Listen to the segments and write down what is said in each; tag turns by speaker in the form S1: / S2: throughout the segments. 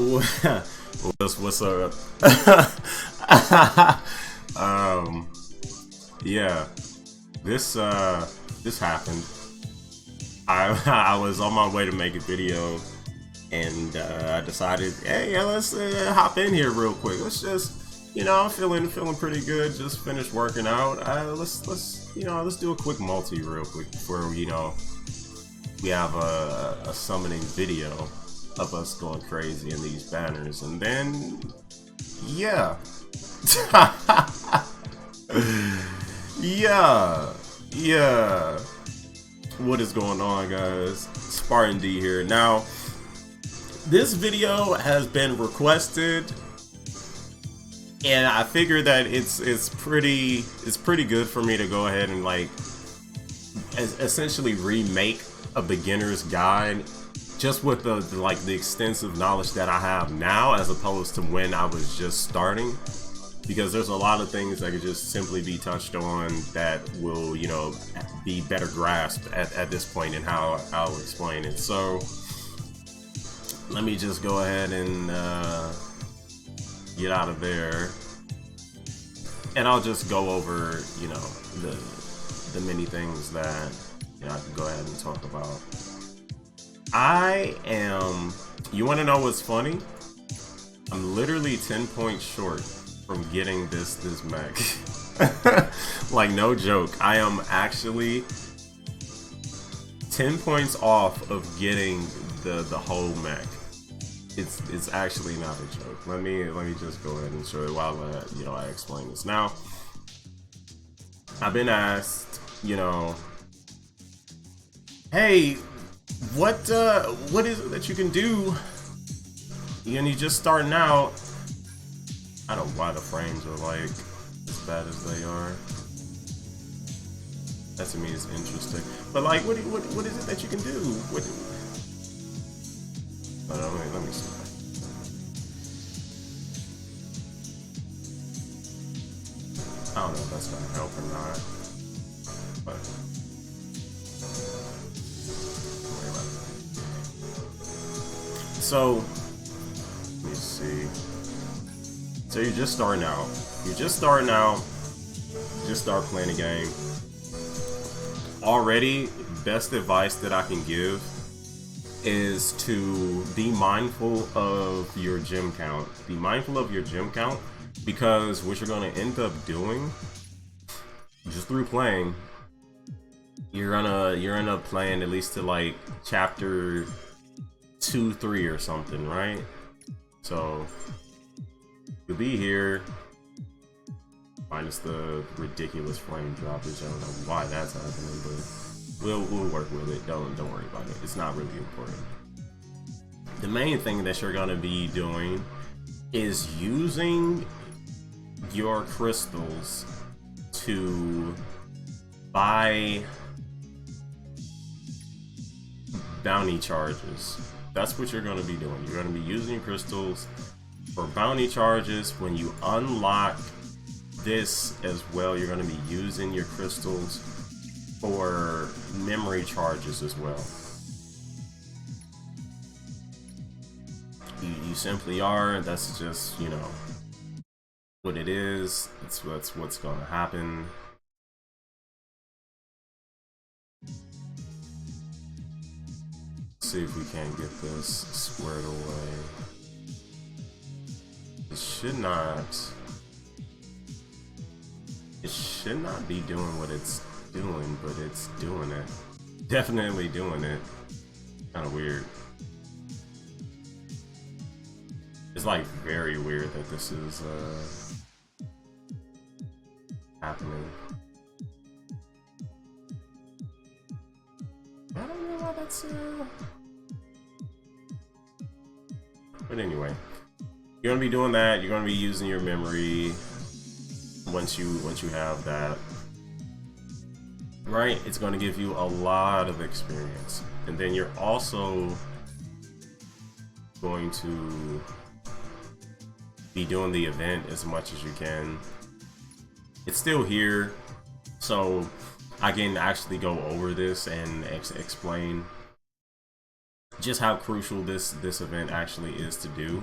S1: What's up? Yeah, this happened. I was on my way to make a video, and I decided, hey, yeah, let's hop in here real quick. Let's just, I'm feeling pretty good. Just finished working out. Let's do a quick multi real quick before we have a summoning video of us going crazy in these banners, and then yeah. yeah. What is going on, guys? Spartan D here. Now, this video has been requested, and I figure that it's pretty good for me to go ahead and essentially remake a beginner's guide, just with the extensive knowledge that I have now, as opposed to when I was just starting. Because there's a lot of things that could just simply be touched on that will, be better grasped at this point in how I'll explain it. So let me just go ahead and get out of there, and I'll just go over, the many things that I can go ahead and talk about. You want to know what's funny? I'm literally 10 points short from getting this mech. Like, no joke. I am actually 10 points off of getting the whole mech. It's actually not a joke. Let me just go ahead and show you while I explain this. Now, I've been asked, hey, what is it that you can do? And you're just starting out. I don't know why the frames are like as bad as they are. That to me is interesting. But like, what is it that you can do? Let me see. I don't know if that's gonna help or not. But so, let me see. So you're just starting out. Just start playing a game. Already, best advice that I can give is to be mindful of your gym count. Be mindful of your gym count, because what you're going to end up doing, just through playing, you're gonna end up playing at least to like chapter 2, 3 or something, right? So you'll be here, minus the ridiculous frame droppage. I don't know why that's happening, but we'll work with it. Don't worry about it. It's not really important. The main thing that you're gonna be doing is using your crystals to buy bounty charges. That's what you're gonna be doing. You're gonna be using your crystals for bounty charges. When you unlock this as well, you're going to be using your crystals for memory charges as well. You simply are. That's just, what it is. That's what's going to happen. Let's see if we can't get this squared away. It should not be doing what it's doing, but it's doing it. Definitely doing it. Kind of weird. It's like very weird that this is happening. I don't know why that's but anyway. You're gonna be doing that. You're gonna be using your memory once you have that, right? It's gonna give you a lot of experience, and then you're also going to be doing the event as much as you can. It's still here, so I can actually go over this and explain just how crucial this event actually is to do.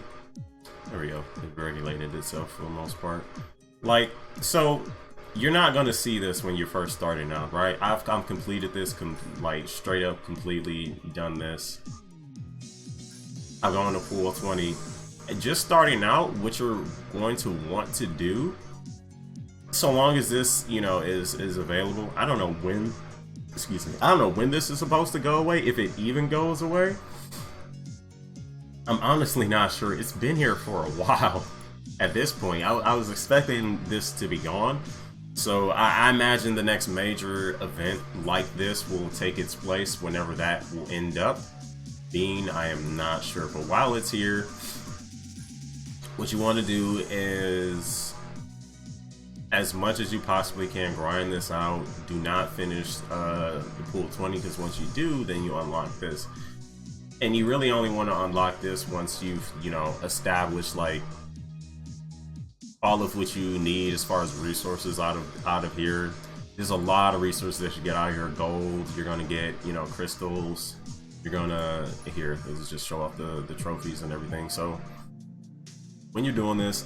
S1: There we go. It regulated itself for the most part. Like, so you're not gonna see this when you're first starting out, right? I've completed this, like straight up completely done this. I've gone to pool 20. And just starting out, what you're going to want to do, so long as this, you know, is available. I don't know when, excuse me, I don't know when this is supposed to go away, if it even goes away. I'm honestly not sure. It's been here for a while at this point. I was expecting this to be gone. So I imagine the next major event like this will take its place whenever that will end up being. I am not sure. But while it's here, what you want to do is, as much as you possibly can, grind this out. Do not finish the pool 20, because once you do, then you unlock this. And you really only want to unlock this once you've, you know, established like all of what you need as far as resources out of here. There's a lot of resources that you get out of here. Gold, you're gonna get, you know, crystals. You're gonna, here, this is just show off the trophies and everything. So when you're doing this,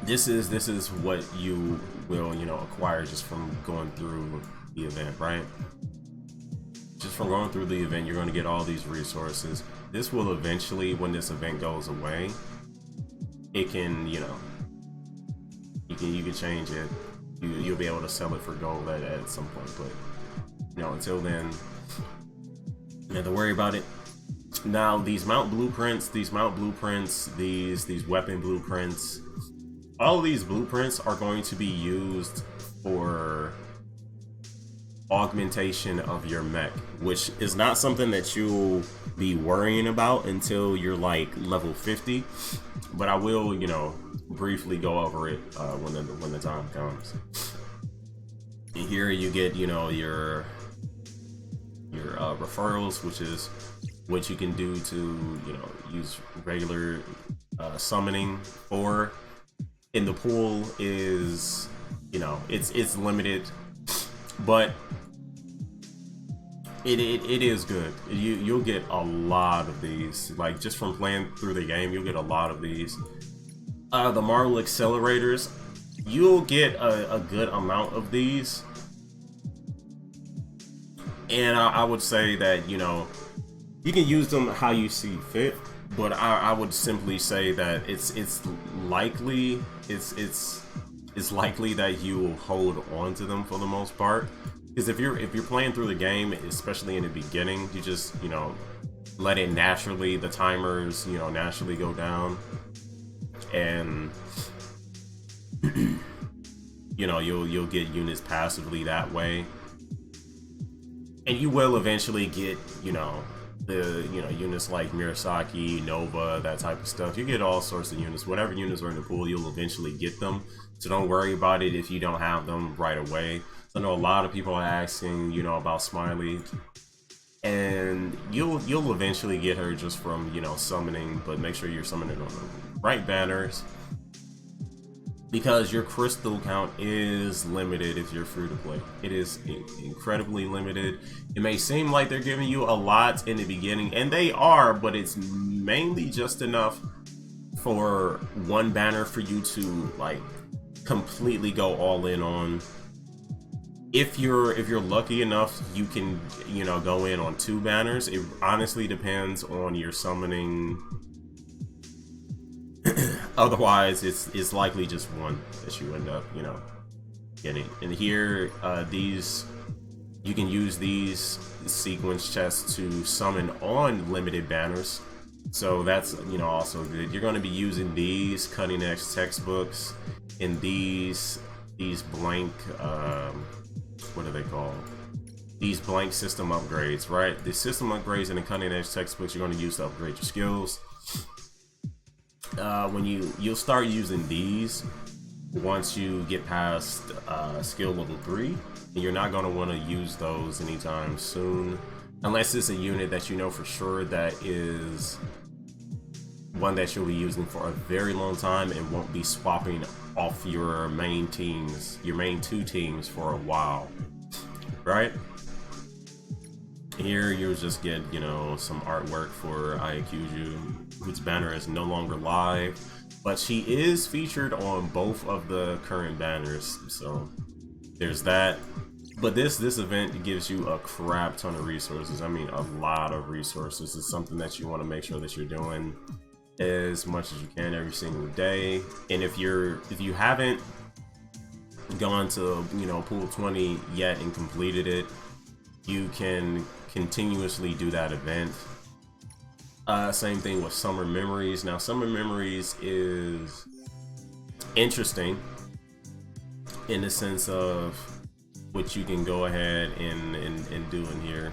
S1: this is what you will, you know, acquire just from going through the event, right? Just from going through the event, you're going to get all these resources. This will eventually, when this event goes away, it can, you know, you can change it. You'll be able to sell it for gold at some point, but you know, until then, you have to worry about it. Now, these mount blueprints, these weapon blueprints, all of these blueprints are going to be used for augmentation of your mech, which is not something that you'll be worrying about until you're like level 50, but I will, you know, briefly go over it when the time comes. And here you get, you know, your referrals, which is what you can do to, you know, use regular summoning for. In the pool is, you know, it's limited, but it is good. You'll get a lot of these, like just from playing through the game. You'll get a lot of these. The Marble accelerators, you'll get a good amount of these, and I would say that, you know, you can use them how you see fit, but I would simply say that it's likely that you will hold on to them for the most part. Because if you're playing through the game, especially in the beginning, you just, you know, let it naturally, the timers, you know, naturally go down, and you know, you'll get units passively that way, and you will eventually get, you know, the, you know, units like Mirasaki, Nova, that type of stuff. You get all sorts of units. Whatever units are in the pool, you'll eventually get them. So don't worry about it if you don't have them right away. I know a lot of people are asking, you know, about Smiley, and you'll eventually get her just from, you know, summoning, but make sure you're summoning on the right banners, because your crystal count is limited if you're free to play. It is incredibly limited. It may seem like they're giving you a lot in the beginning, and they are, but it's mainly just enough for one banner for you to like completely go all in on. If you're lucky enough, you can, you know, go in on 2 banners. It honestly depends on your summoning. Otherwise, it's likely just one that you end up, you know, getting. And here, these, you can use these sequence chests to summon on limited banners. So that's, you know, also good. You're going to be using these cutting edge textbooks and these blank, what are they called? These blank system upgrades, right? The system upgrades and the cutting edge textbooks you're going to use to upgrade your skills. When you'll start using these once you get past skill level 3, and you're not going to want to use those anytime soon, unless it's a unit that you know for sure that is one that you'll be using for a very long time and won't be swapping off your main teams, your main 2 teams for a while, right? Here you'll just get, you know, some artwork for Ayakuju, whose banner is no longer live, but she is featured on both of the current banners, so there's that. But this event gives you a crap ton of resources. I mean, a lot of resources. It's something that you want to make sure that you're doing as much as you can every single day. And if you haven't gone to, you know, pool 20 yet and completed it, you can continuously do that event. Same thing with Summer Memories. Now, Summer Memories is interesting in the sense of what you can go ahead and do in here.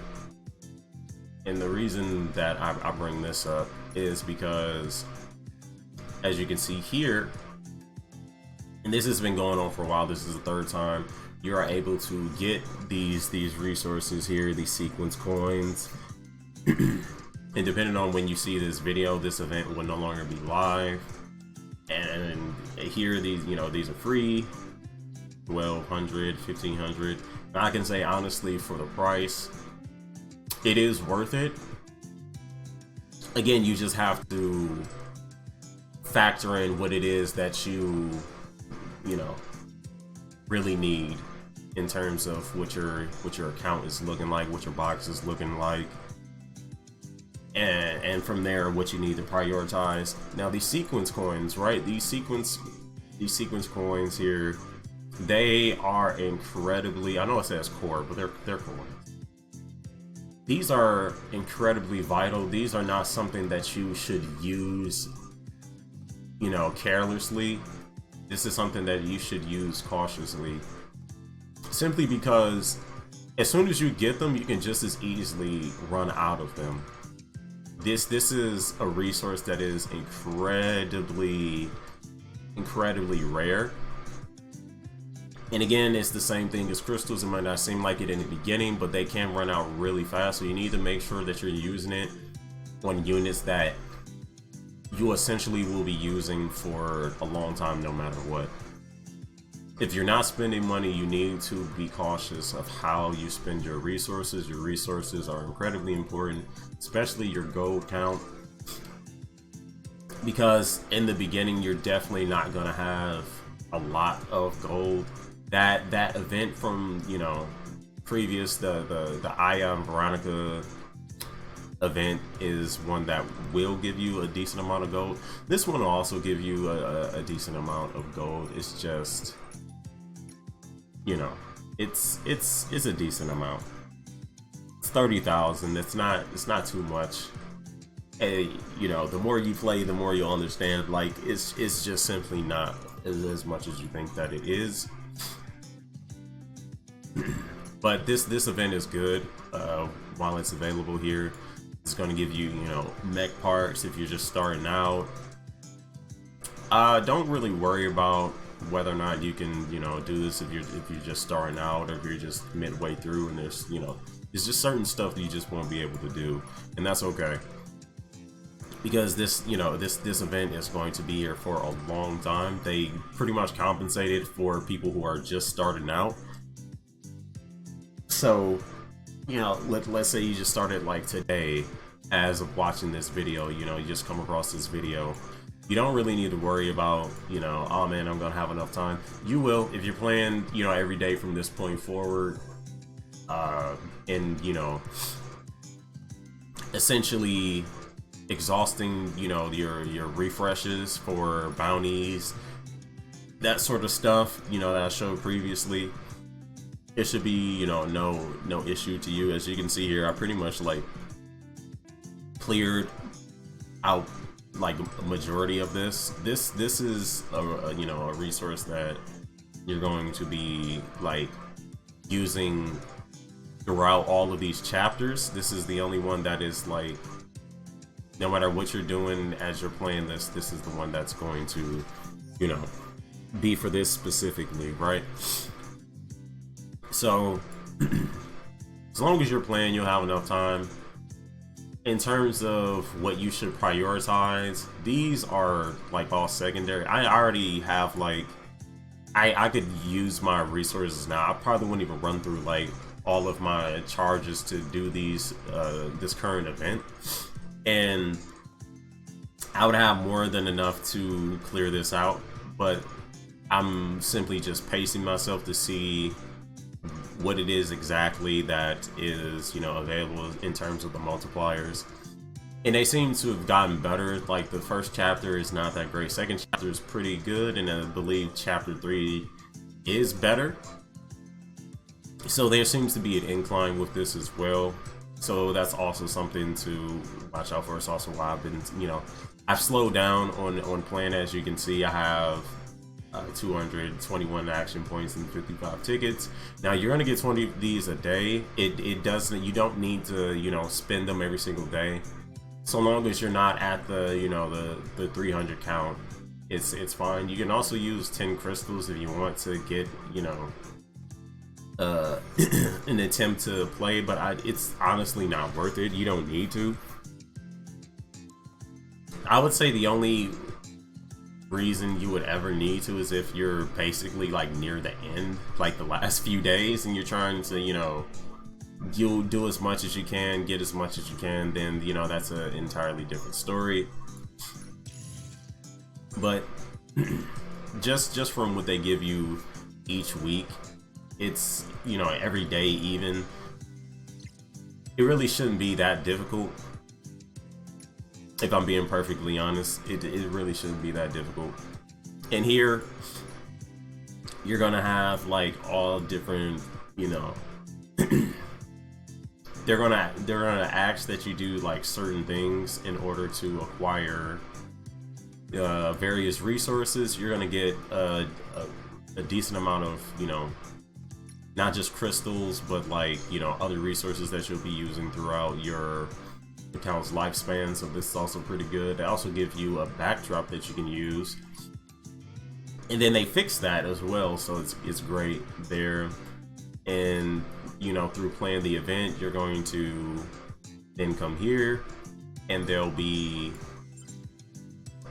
S1: And the reason that I bring this up is because, as you can see here, and this has been going on for a while, this is the third time, you are able to get these resources here, these sequence coins. And depending on when you see this video, this event will no longer be live. And here, these, you know, these are free, 1200, 1500. I can say honestly, for the price, it is worth it. Again, you just have to factor in what it is that you know, really need in terms of what your account is looking like, what your box is looking like, and from there what you need to prioritize. Now, these sequence coins, right? These sequence coins here, they are incredibly, I know it says core, but they're coins. These are incredibly vital. These are not something that you should use, you know, carelessly. This is something that you should use cautiously, simply because as soon as you get them, you can just as easily run out of them. This is a resource that is incredibly rare. And again, it's the same thing as crystals. It might not seem like it in the beginning, but they can run out really fast. So you need to make sure that you're using it on units that you essentially will be using for a long time, no matter what. If you're not spending money, you need to be cautious of how you spend your resources. Your resources are incredibly important, especially your gold count, because in the beginning, you're definitely not gonna have a lot of gold. That event from, you know, previous, the Aya and Veronica event is one that will give you a decent amount of gold. This one will also give you a decent amount of gold. It's just, you know, it's a decent amount. It's 30,000. It's not too much. Hey, you know, the more you play, the more you'll understand. Like, it's just simply not as much as you think that it is. But this event is good while it's available here. It's going to give you, you know, mech parts if you're just starting out. Don't really worry about whether or not you can, you know, do this if you're just starting out, or if you're just midway through and there's, you know, it's just certain stuff that you just won't be able to do, and that's okay. Because this, you know, this event is going to be here for a long time. They pretty much compensated for people who are just starting out. So, you know, let's say you just started like today, as of watching this video, you know, you just come across this video. You don't really need to worry about, you know, oh man, I'm gonna have enough time. You will, if you're playing, you know, every day from this point forward, and, you know, essentially exhausting, you know, your refreshes for bounties, that sort of stuff, you know, that I showed previously. It should be, you know, no issue to you. As you can see here, I pretty much like cleared out like a majority of this. This is a you know, a resource that you're going to be like using throughout all of these chapters. This is the only one that is like, no matter what you're doing as you're playing this is the one that's going to, you know, be for this specifically, right? So as long as you're playing, you'll have enough time. In terms of what you should prioritize, these are like all secondary. I already have like, I could use my resources now. I probably wouldn't even run through like all of my charges to do these this current event, and I would have more than enough to clear this out, but I'm simply just pacing myself to see what it is exactly that is, you know, available in terms of the multipliers. And they seem to have gotten better. Like, the first chapter is not that great, second chapter is pretty good, and I believe chapter 3 is better. So there seems to be an incline with this as well. So that's also something to watch out for. It's also why I've been, you know, I've slowed down on playing. As you can see, I have 221 action points and 55 tickets. Now you're gonna get 20 of these a day. It doesn't, you don't need to, you know, spend them every single day. So long as you're not at the, you know, the 300 count, it's fine. You can also use 10 crystals if you want to get, you know, an attempt to play, but it's honestly not worth it. You don't need to. I would say the only reason you would ever need to is if you're basically like near the end, like the last few days, and you're trying to, you know, you'll do as much as you can, get as much as you can, then, you know, that's an entirely different story. But just from what they give you each week, it's, you know, every day even, it really shouldn't be that difficult. If I'm being perfectly honest, it really shouldn't be that difficult. And here, you're gonna have like all different, you know, they're gonna ask that you do like certain things in order to acquire various resources. You're gonna get a decent amount of, you know, not just crystals, but like, you know, other resources that you'll be using throughout your account's lifespan. So this is also pretty good. They also give you a backdrop that you can use, and then they fix that as well, so it's great there. And, you know, through playing the event, you're going to then come here, and there'll be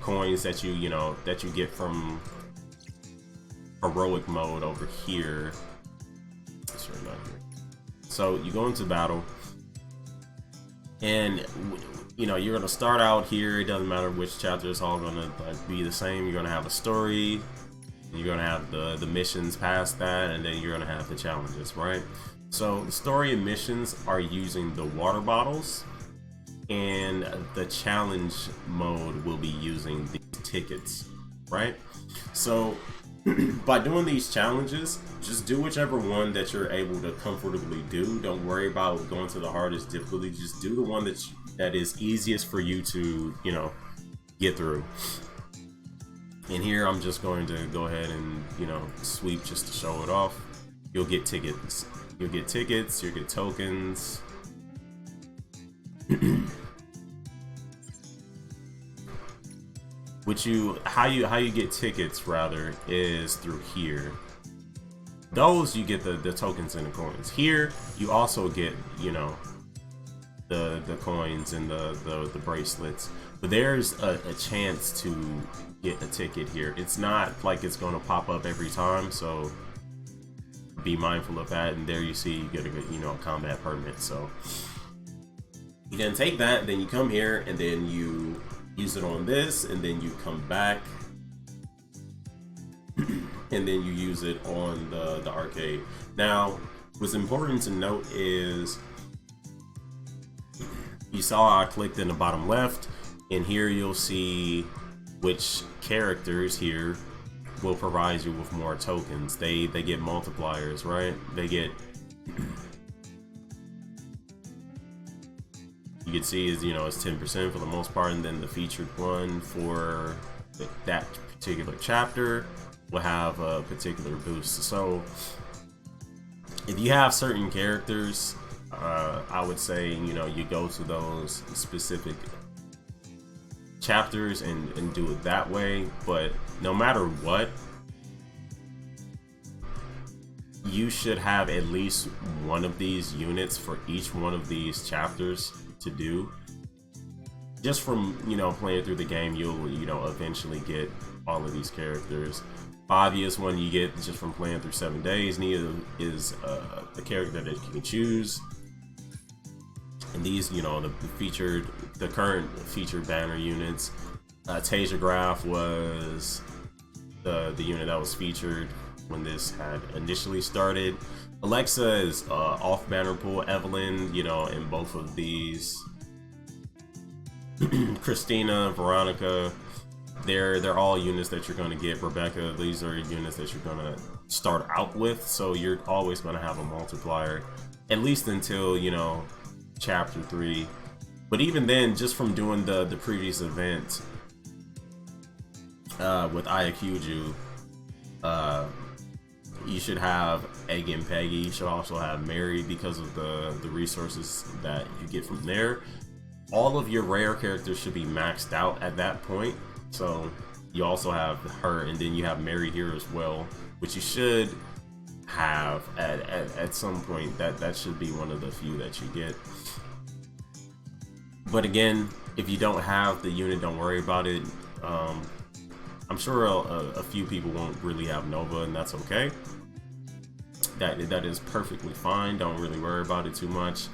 S1: coins that you know, that you get from heroic mode over here. Sorry, not here. So you go into battle, and, you know, you're gonna start out here. It doesn't matter which chapter, it's all gonna be the same. You're gonna have a story, you're gonna have the missions past that, and then you're gonna have the challenges, right? So the story and missions are using the water bottles, and the challenge mode will be using the tickets, right? So by doing these challenges, just do whichever one that you're able to comfortably do. Don't worry about going to the hardest difficulty. Just do the one that is easiest for you to, you know, get through. And here I'm just going to go ahead and, you know, sweep just to show it off. You'll get tickets. You'll get tickets. You'll get tokens. How you get tickets rather is through here. Those you get the tokens and the coins. Here you also get, you know, the coins and the bracelets. But there's a chance to get a ticket here. It's not like it's going to pop up every time, so be mindful of that. And there you see you get a good, you know, combat permit. So you then take that, then you come here, and then you use it on this, and then you come back, and then you use it on the arcade. Now, what's important to note is, you saw I clicked in the bottom left, and here you'll see which characters here will provide you with more tokens. They get multipliers, right? They get, you can see is, you know, it's 10% for the most part, and then the featured one for that particular chapter will have a particular boost. So if you have certain characters, I would say, you know, you go to those specific chapters and do it that way. But no matter what, you should have at least one of these units for each one of these chapters to do. Just from, you know, playing through the game, you'll, you know, eventually get all of these characters. obvious one you get just from playing through 7 days. Nia is the character that you can choose. And these, you know, the current featured banner units. Tasia was the unit that was featured when this had initially started. Alexa is off banner pool. Evelynn, you know, in both of these. Christina, Veronica, they're all units that you're going to get. Rebecca, these are units that you're going to start out with, so you're always going to have a multiplier, at least until, you know, chapter 3. But even then, just from doing the previous event with Ayakuju, you should have Egg and Peggy. You should also have Mary because of the resources that you get from there. All of your rare characters should be maxed out at that point. So you also have her, and then you have Mary here as well, which you should have at some point. That should be one of the few that you get. But again, if you don't have the unit, don't worry about it. I'm sure a few people won't really have Nova, and that's okay. That is perfectly fine. Don't really worry about it too much.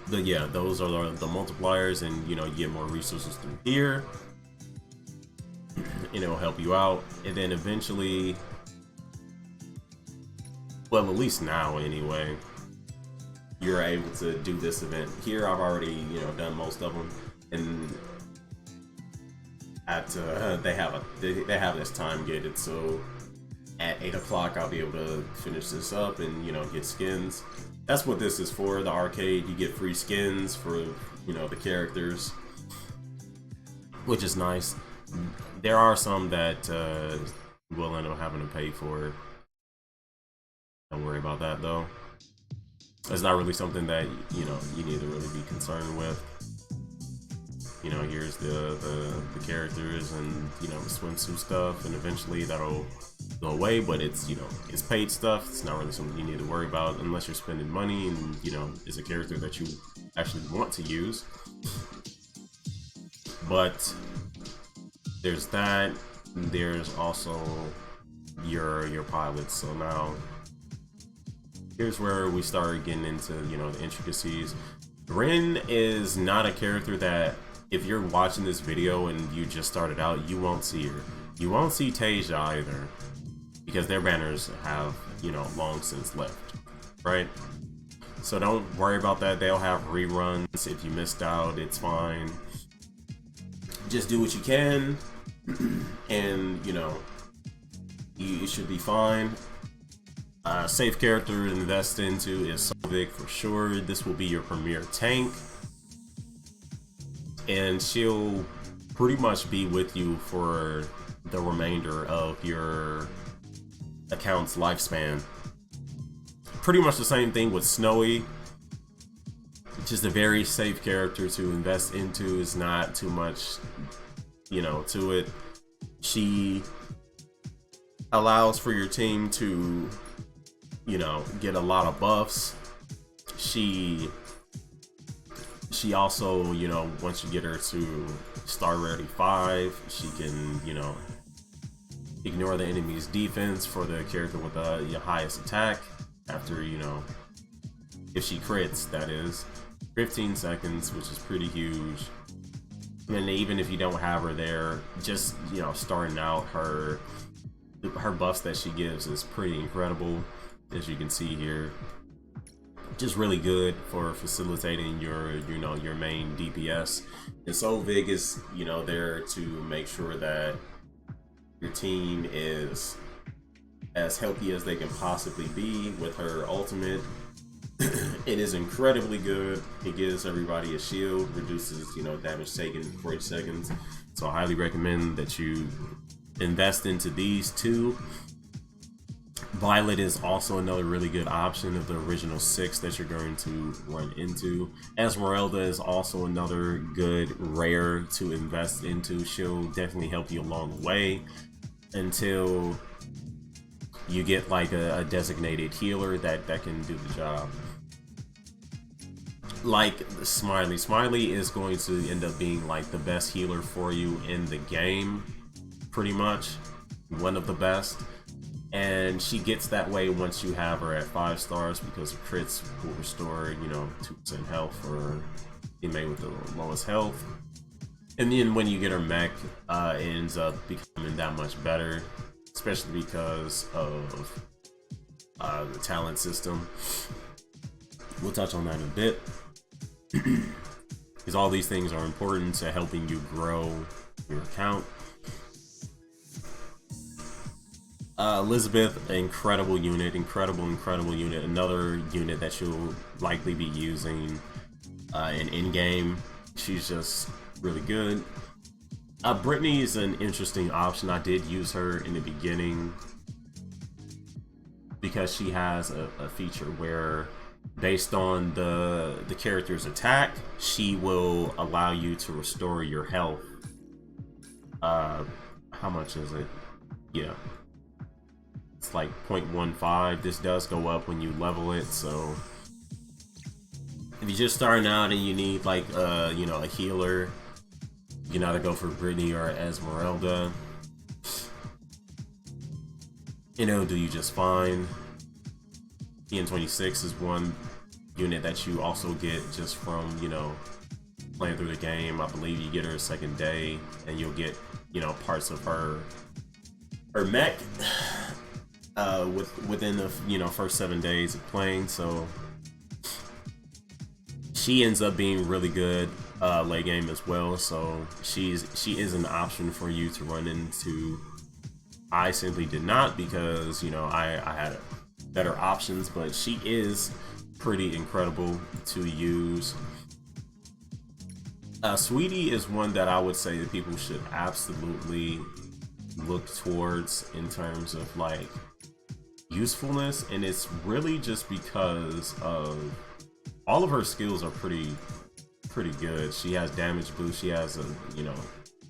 S1: But yeah, those are the multipliers, and you know, you get more resources through here, and it'll help you out. And then eventually, well, at least now anyway, you're able to do this event here. I've already, you know, done most of them, and at they have this time gated, so at 8 o'clock I'll be able to finish this up and, you know, get skins. That's what this is for. The arcade, you get free skins for, you know, the characters, which is nice. There are some that will end up having to pay for. Don't worry about that though. It's not really something that, you know, you need to really be concerned with. You know, here's the characters and, you know, the swimsuit stuff, and eventually that'll go away, but it's, you know, it's paid stuff. It's not really something you need to worry about unless you're spending money and, you know, it's a character that you actually want to use. But there's that. There's also your pilots. So now here's where we start getting into, you know, the intricacies. Rin is not a character that, if you're watching this video and you just started out, you won't see her. You won't see Tasia either, because their banners have, you know, long since left, right? So don't worry about that. They'll have reruns. If you missed out, it's fine. Just do what you can, and, you know, you should be fine. Safe character to invest into is Sovik for sure. This will be your premier tank, and she'll pretty much be with you for the remainder of your account's lifespan. Pretty much the same thing with Snowy. Just a very safe character to invest into. Is not too much, you know, to it. She allows for your team to, you know, get a lot of buffs. She also, you know, once you get her to star rarity 5, she can, you know, ignore the enemy's defense for the character with the highest attack after, you know, if she crits, that is. 15 seconds, which is pretty huge. And even if you don't have her there, just, you know, starting out, her buffs that she gives is pretty incredible, as you can see here. Just really good for facilitating your, you know, your main DPS. And Sovik is, you know, there to make sure that your team is as healthy as they can possibly be with her ultimate. It is incredibly good. It gives everybody a shield, reduces, you know, damage taken for 8 seconds. So I highly recommend that you invest into these two. Violet is also another really good option of the original 6 that you're going to run into. Esmeralda is also another good rare to invest into. She'll definitely help you along the way until you get like a designated healer that can do the job. Like Smiley is going to end up being like the best healer for you in the game. pretty much one of the best. And she gets that way once you have her at 5 stars, because crits will restore, you know, 2% health for teammate with the lowest health. And then when you get her mech, it ends up becoming that much better, especially because of the talent system. We'll touch on that in a bit. Because all these things are important to helping you grow your account. Elizabeth, incredible unit, incredible unit. Another unit that you'll likely be using in game. She's just really good. Brittany is an interesting option. I did use her in the beginning because she has a feature where, based on the character's attack, she will allow you to restore your health. How much is it? Yeah. It's like 0.15. This does go up when you level it, so if you're just starting out and you need like you know, a healer, you can either go for Brittany or Esmeralda, and it'll do you just fine. TN26 is one unit that you also get just from, you know, playing through the game. I believe you get her a second day, and you'll get, you know, parts of her mech within the, you know, first 7 days of playing. So she ends up being really good late game as well. So she is an option for you to run into. I simply did not, because, you know, I had better options, but she is pretty incredible to use. Sweetie is one that I would say that people should absolutely look towards in terms of like usefulness, and it's really just because of all of her skills are pretty good. She has damage boost, she has a, you know,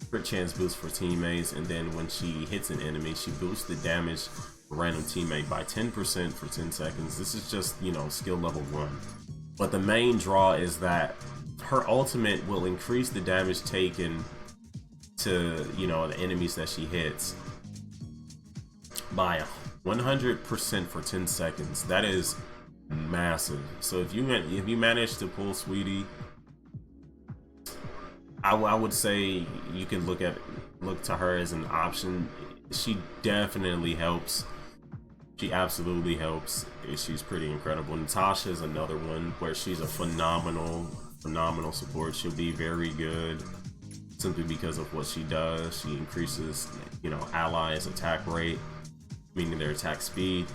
S1: crit chance boost for teammates, and then when she hits an enemy, she boosts the damage for random teammate by 10% for 10 seconds. This is just, you know, skill level 1. But the main draw is that her ultimate will increase the damage taken to, you know, the enemies that she hits by 100% for 10 seconds. That is massive. So if you manage to pull Sweetie, I would say you can look to her as an option. She definitely helps. She absolutely helps. She's pretty incredible. Natasha is another one where she's a phenomenal support. She'll be very good simply because of what she does. She increases, you know, allies' attack rate, meaning their attack speed,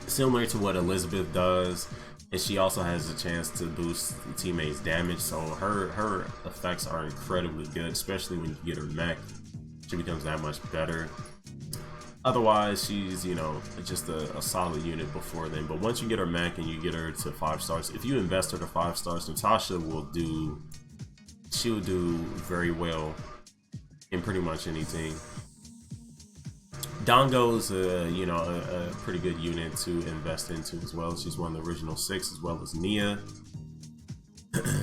S1: similar to what Elizabeth does. And she also has a chance to boost the teammates' damage, so her effects are incredibly good, especially when you get her mech. She becomes that much better. Otherwise, she's, you know, just a solid unit before then. But once you get her mech and you get her to 5 stars, if you invest her to 5 stars, Natasha will do very well in pretty much anything. Dongo's you know, a pretty good unit to invest into as well. She's one of the original 6, as well as Nia.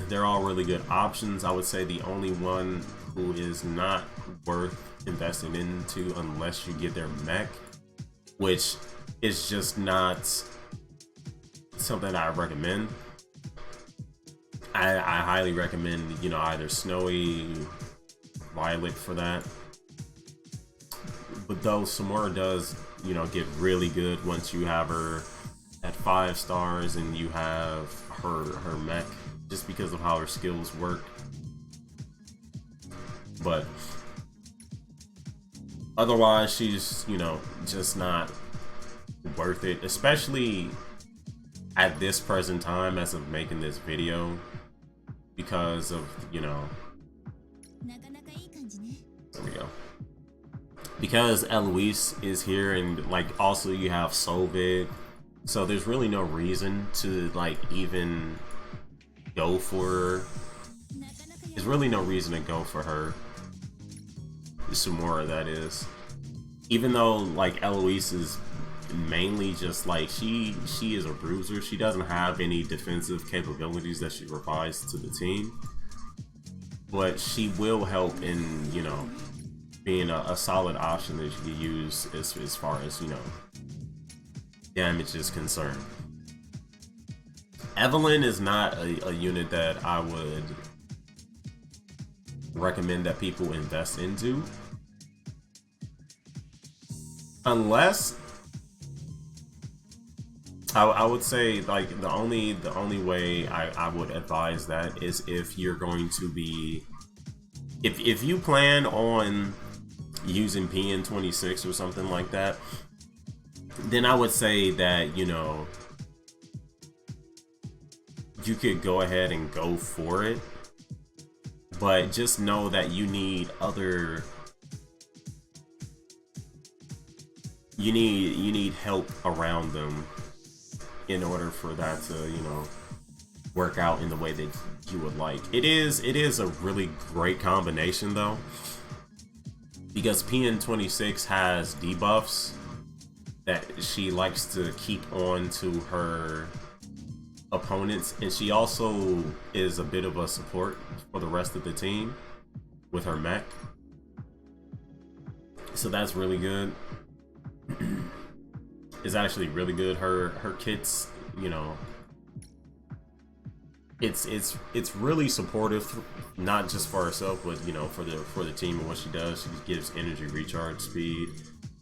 S1: They're all really good options. I would say the only one who is not worth investing into unless you get their mech, which is just not something I recommend. I highly recommend, you know, either Snowy, Violet for that. But though Samora does, you know, get really good once you have her at 5 stars and you have her mech, just because of how her skills work. But otherwise, she's, you know, just not worth it, especially at this present time as of making this video, because of, you know, there we go. Because Eloise is here, and like also you have Solvid, so there's really no reason to like even go for. There's really no reason to go for her, Samora, that is. Even though like Eloise is mainly just like she is a bruiser. She doesn't have any defensive capabilities that she provides to the team, but she will help in, you know, being a solid option that you can use as far as, you know, damage is concerned. Evelynn is not a unit that I would recommend that people invest into, unless I would say, like, the only way I would advise that is if you're going to be, if you plan on using PN26 or something like that, then I would say that, you know, you could go ahead and go for it, but just know that you need other, you need help around them in order for that to, you know, work out in the way that you would like. It is a really great combination though, because PN26 has debuffs that she likes to keep on to her opponents, and she also is a bit of a support for the rest of the team with her mech, so that's really good. It's actually really good. Her kits, you know, it's really supportive, not just for herself, but, you know, for the team and what she does. She gives energy, recharge, speed.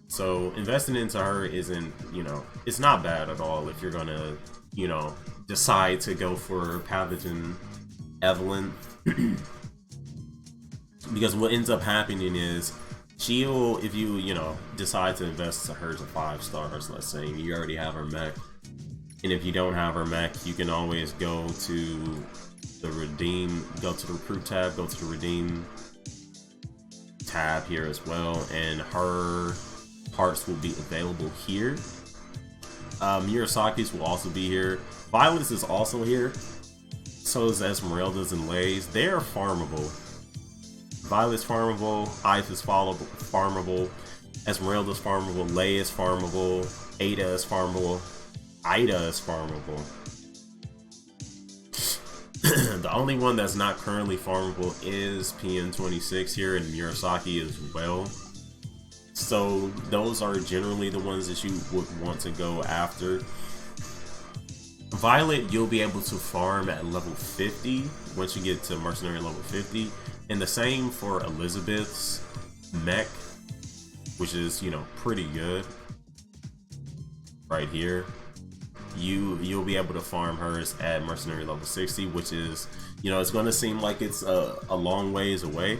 S1: So investing into her isn't, you know, it's not bad at all if you're gonna, you know, decide to go for Pathogen Evelynn. Because what ends up happening is she'll, if you, you know, decide to invest to her to 5 stars, let's say, you already have her mech, and if you don't have her mech, you can always go to the redeem, go to the recruit tab, go to the redeem tab here as well, and her parts will be available here. Murasaki's will also be here. Violet's is also here. So is Esmeralda's and Lay's. They are farmable. Violet's farmable, Ice is farmable, Esmeralda's farmable, Lay is farmable, Ada is farmable, Ida is farmable. The only one that's not currently farmable is PN26 here, and Murasaki as well. So those are generally the ones that you would want to go after. Violet, you'll be able to farm at level 50 once you get to Mercenary level 50. And the same for Elizabeth's mech, which is, you know, pretty good. Right here, you'll be able to farm hers at Mercenary level 60, which is, you know, it's going to seem like it's a long ways away.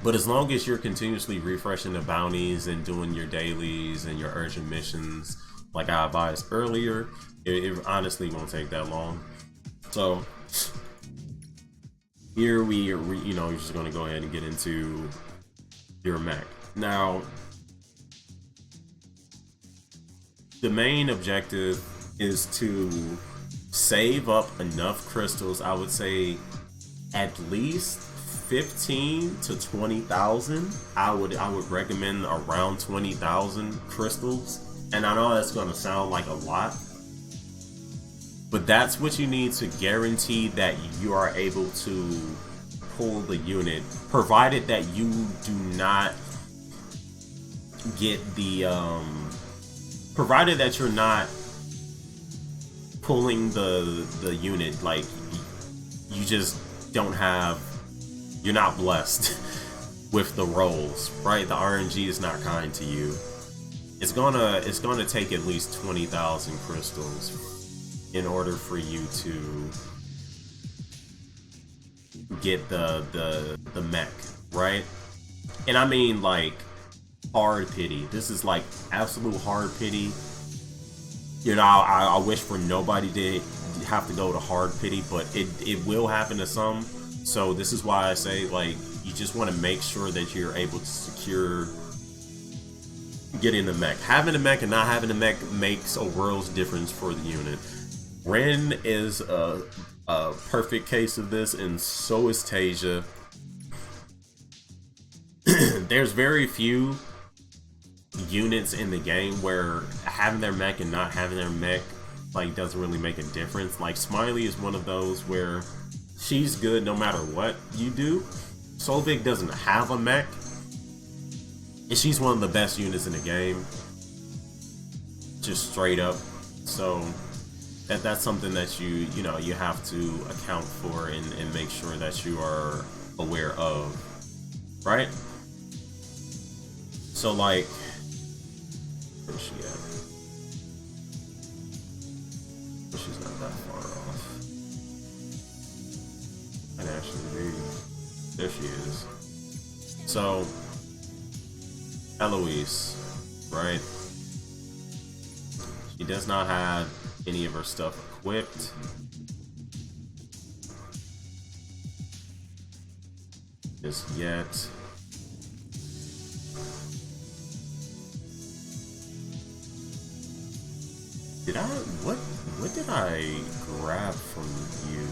S1: But as long as you're continuously refreshing the bounties and doing your dailies and your urgent missions, like I advised earlier, it honestly won't take that long. So here you know, you're just going to go ahead and get into your mech. Now, the main objective is to save up enough crystals. I would say at least 15 to 20,000. I would recommend around 20,000 crystals. And I know that's going to sound like a lot, but that's what you need to guarantee that you are able to pull the unit, provided that you do not get the provided that you're not pulling the unit, like you just don't have, you're not blessed with the rolls, right? The RNG is not kind to you. It's gonna take at least 20,000 crystals in order for you to get the mech, right? And I mean, like, hard pity. This is like absolute hard pity. You know, I wish for nobody to have to go to hard pity, but it will happen to some. So this is why I say, like, you just want to make sure that you're able to secure getting the mech. Having a mech and not having a mech makes a world's difference for the unit. Ren is a perfect case of this, and so is Tasia. There's very few units in the game where having their mech and not having their mech, like, doesn't really make a difference. Like, Smiley is one of those where she's good no matter what you do. Solvik doesn't have a mech, And she's one of the best units in the game. Just straight up. So that's something that you have to account for and make sure that you are aware of, right? So like, where's she at? She's not that far off. I'd actually be. There she is. So Eloise, right? She does not have any of her stuff equipped. Just yet. Did I, what did I grab from you?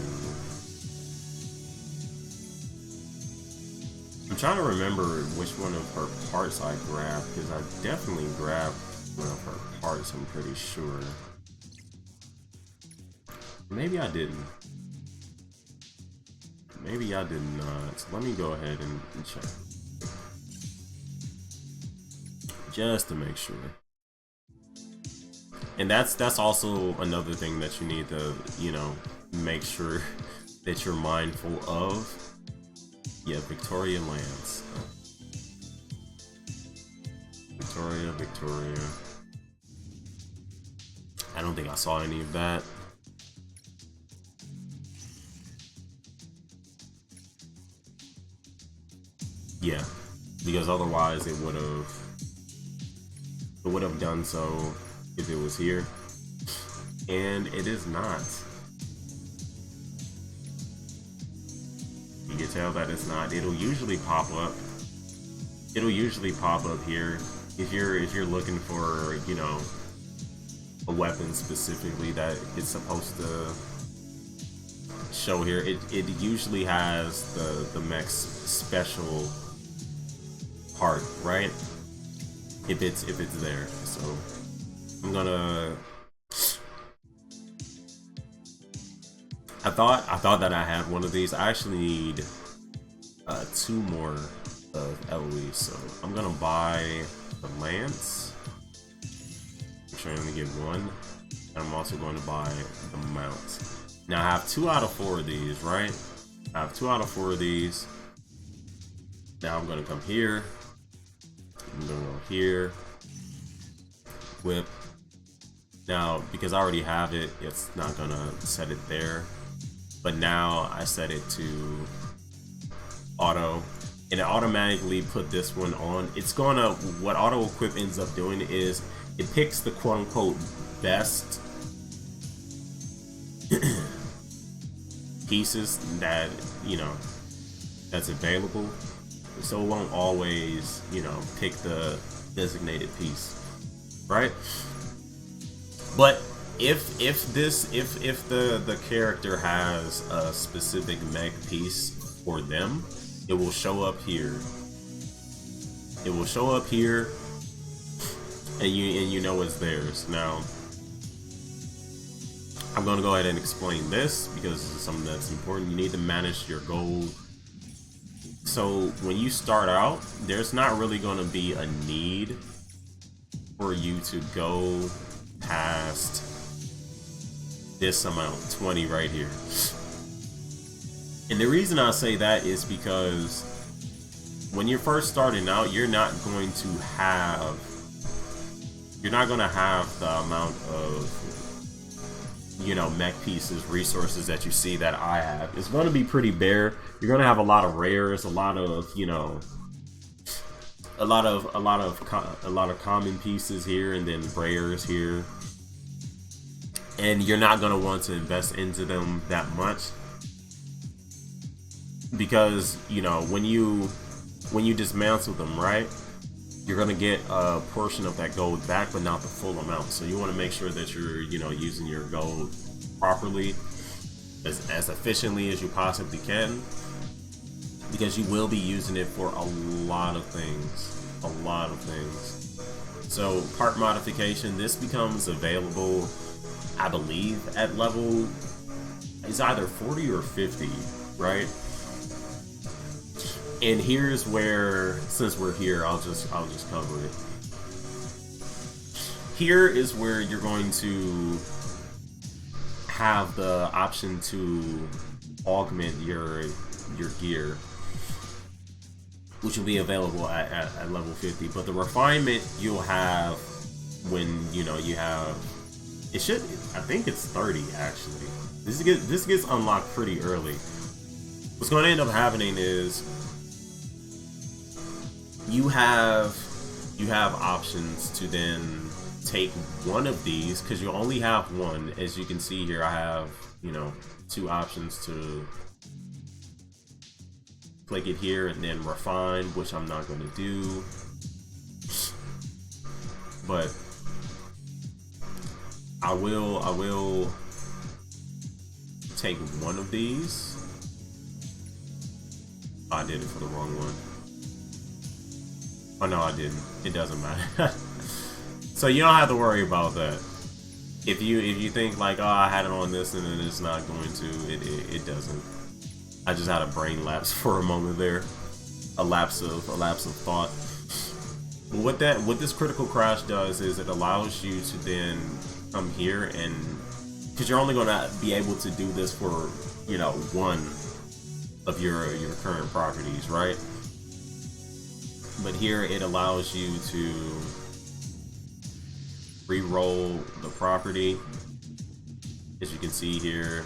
S1: I'm trying to remember which one of her parts I grabbed, because I definitely grabbed one of her parts, I'm pretty sure. Maybe I didn't. Maybe I did not. So let me go ahead and check. Just to make sure. And that's also another thing that you need to, make sure that you're mindful of. Yeah, Victoria Lance. Victoria. I don't think I saw any of that. Yeah, because otherwise it would have done so if it was here, and it is not. You can tell that it's not. It'll usually pop up. It'll usually pop up here if you're looking for, a weapon specifically that it's supposed to show here. It usually has the Mech's special part, right? If it's there. So I'm gonna. I thought that I had one of these. I actually need 2 more of Eloise, so I'm gonna buy the lance. I'm sure I'm gonna get 1, and I'm also going to buy the mount. Now I have 2 out of 4 of these, right? I have 2 out of 4 of these. Now I'm gonna come here. I'm gonna go here. Whip. Now, because I already have it, it's not gonna set it there. But now I set it to auto, and it automatically put this one on. It's gonna, what auto equip ends up doing is it picks the quote unquote best pieces that, that's available. So it won't always, pick the designated piece, right? But if the character has a specific mech piece for them, it will show up here. It will show up here, and you know it's theirs. Now, I'm gonna go ahead and explain this because this is something that's important. You need to manage your gold. So when you start out, there's not really gonna be a need for you to go past this amount, 20 right here. And the reason I say that is because when you're first starting out, you're not going to have the amount of, mech pieces, resources that you see that I have. It's going to be pretty bare. You're going to have a lot of rares, a lot of common pieces here, and then rares here. And you're not going to want to invest into them that much because, when you dismantle them, right, you're going to get a portion of that gold back, but not the full amount. So you want to make sure that you're, using your gold properly, as efficiently as you possibly can, because you will be using it for a lot of things. So part modification, this becomes available, I believe, at level, it's either 40 or 50, right? And here's where, since we're here, I'll just cover it. Here is where you're going to have the option to augment your gear, which will be available at level 50. But the refinement you'll have when you have it should, I think it's 30 actually. This gets unlocked pretty early. What's going to end up happening is you have options to then take one of these, because you only have one. As you can see here, I have, two options to click it here and then refine, which I'm not going to do, but I will take one of these. Oh, I did it for the wrong one. Oh no, I didn't. It doesn't matter. So you don't have to worry about that. If you think like, oh, I had it on this and then it's not going to, it doesn't. I just had a brain lapse for a moment there, a lapse of thought. But what this critical crash does is it allows you to then come here, and because you're only going to be able to do this for one of your current properties, right? But here it allows you to re-roll the property. As you can see here,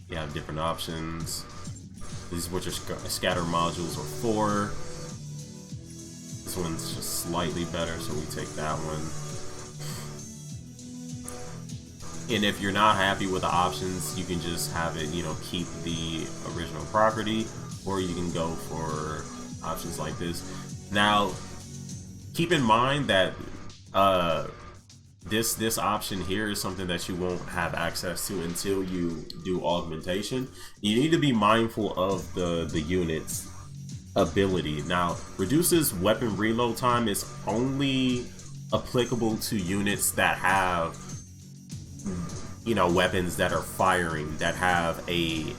S1: you have different options. These are what your scatter modules are for. This one's just slightly better, so we take that one. And if you're not happy with the options, you can just have it, keep the original property, or you can go for options like this. Now, keep in mind that this option here is something that you won't have access to until you do augmentation. You need to be mindful of the unit's ability. Now, reduces weapon reload time is only applicable to units that have weapons that are firing, that have a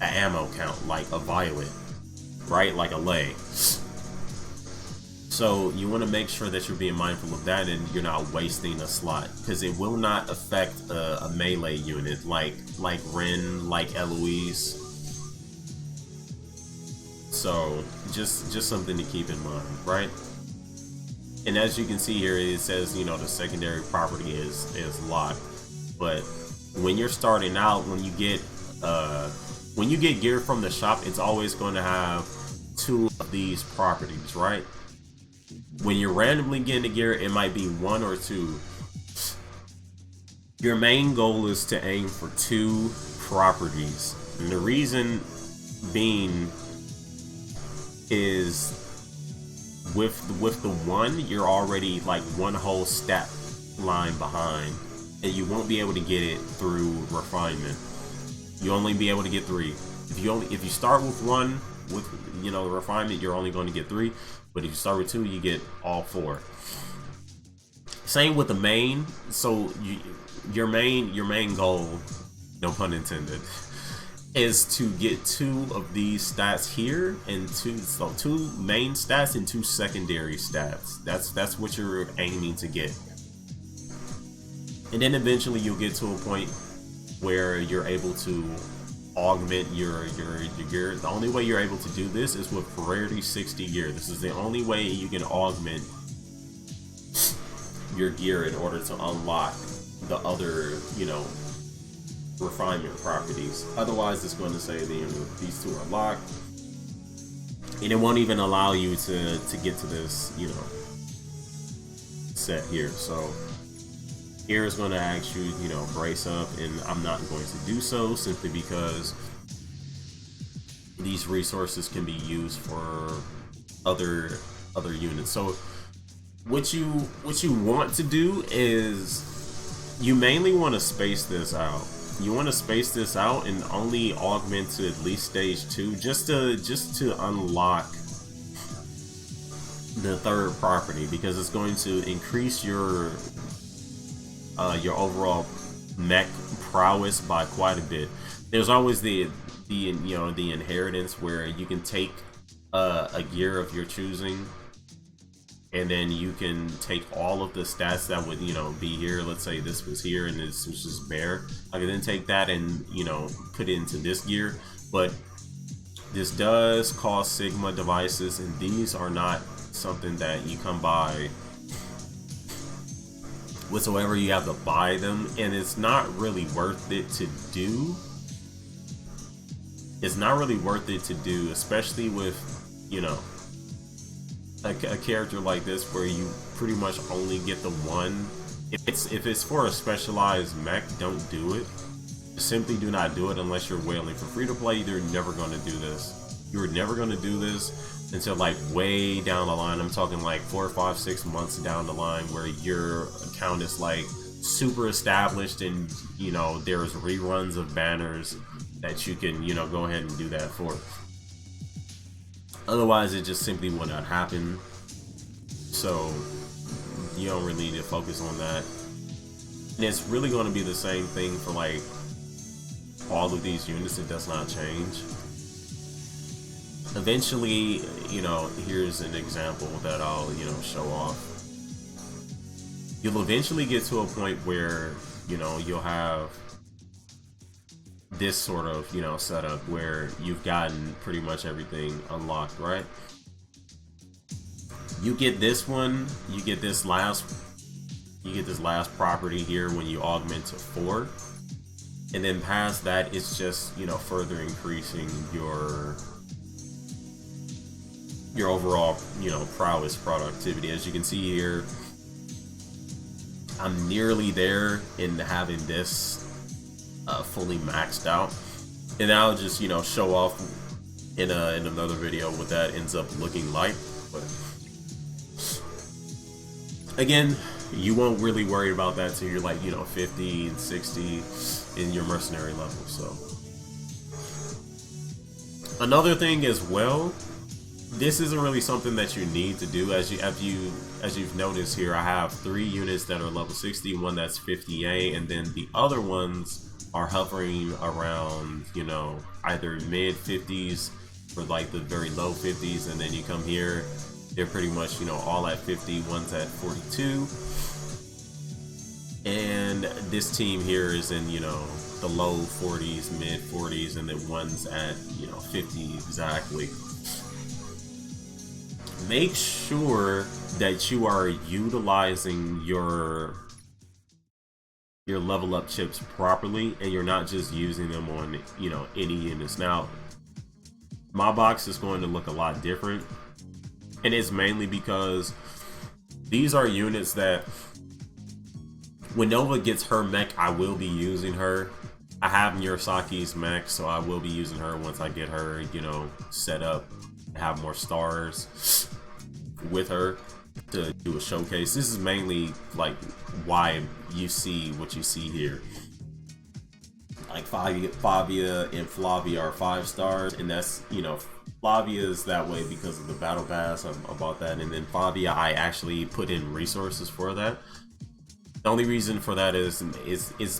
S1: ammo count, like a violet, right? Like a lay. So you want to make sure that you're being mindful of that and you're not wasting a slot, because it will not affect a melee unit like Ren, like Eloise. So just something to keep in mind, right? And as you can see here, it says the secondary property is locked. But when you're starting out, when you get gear from the shop, it's always going to have two of these properties, right? When you're randomly getting the gear, it might be one or two. Your main goal is to aim for two properties, and the reason being is with the one, you're already like one whole stat line behind, and you won't be able to get it through refinement. You only be able to get 3. If you start with one, with refinement, you're only going to get 3. But if you start with 2, you get all 4. Same with the main. So your main goal, no pun intended, is to get 2 of these stats here, and 2 main stats and 2 secondary stats. That's what you're aiming to get. And then eventually you'll get to a point where you're able to augment your gear. The only way you're able to do this is with Rarity 60 gear. This is the only way you can augment your gear in order to unlock the other, refinement properties. Otherwise, it's going to say these 2 are locked, and it won't even allow you to get to this, set here. So here is going to ask you, brace up, and I'm not going to do so simply because these resources can be used for other units. So what you want to do is you mainly want to space this out. You want to space this out and only augment to at least stage 2, just to unlock the 3rd property, because it's going to increase your overall mech prowess by quite a bit. There's always the the inheritance, where you can take a gear of your choosing, and then you can take all of the stats that would be here. Let's say this was here and this was just bare. I can then take that and put it into this gear. But this does cost Sigma devices, and these are not something that you come by whatsoever. You have to buy them, and it's not really worth it to do. It's not really worth it to do, especially with a character like this, where you pretty much only get the one. If it's for a specialized mech, don't do it. Simply do not do it unless you're whaling. For free to play, you're never going to do this. You're never going to do this until like way down the line. I'm talking like 4, 5, 6 months down the line, where your account is like super established, and there's reruns of banners that you can go ahead and do that for. Otherwise, it just simply will not happen. So you don't really need to focus on that. And it's really going to be the same thing for like all of these units. It does not change. Eventually, here's an example that I'll show off. You'll eventually get to a point where you'll have this sort of setup where you've gotten pretty much everything unlocked, right? You get this one, you get this last property here when you augment to 4, and then past that it's just further increasing your overall prowess productivity. As you can see here, I'm nearly there in having this fully maxed out, and I'll just show off in another video what that ends up looking like. But again, you won't really worry about that till you're like 50 and 60 in your mercenary level. So another thing as well, this isn't really something that you need to do. As you've noticed here, I have 3 units that are level 60, one that's 50A, and then the other ones are hovering around either mid 50s or like the very low 50s, and then you come here, they're pretty much all at 50, one's at 42, and this team here is in the low 40s, mid 40s, and then one's at 50 exactly. Make sure that you are utilizing your level up chips properly, and you're not just using them on any units. Now, my box is going to look a lot different, and it's mainly because these are units that when Nova gets her mech, I will be using her. I have Murasaki's mech, so I will be using her once I get her set up, have more stars with her to do a showcase. This is mainly like why you see what you see here. Like Fabia and Flavia are 5 stars, and that's Flavia is that way because of the battle pass. I bought that, and then Fabia I actually put in resources for that. The only reason for that is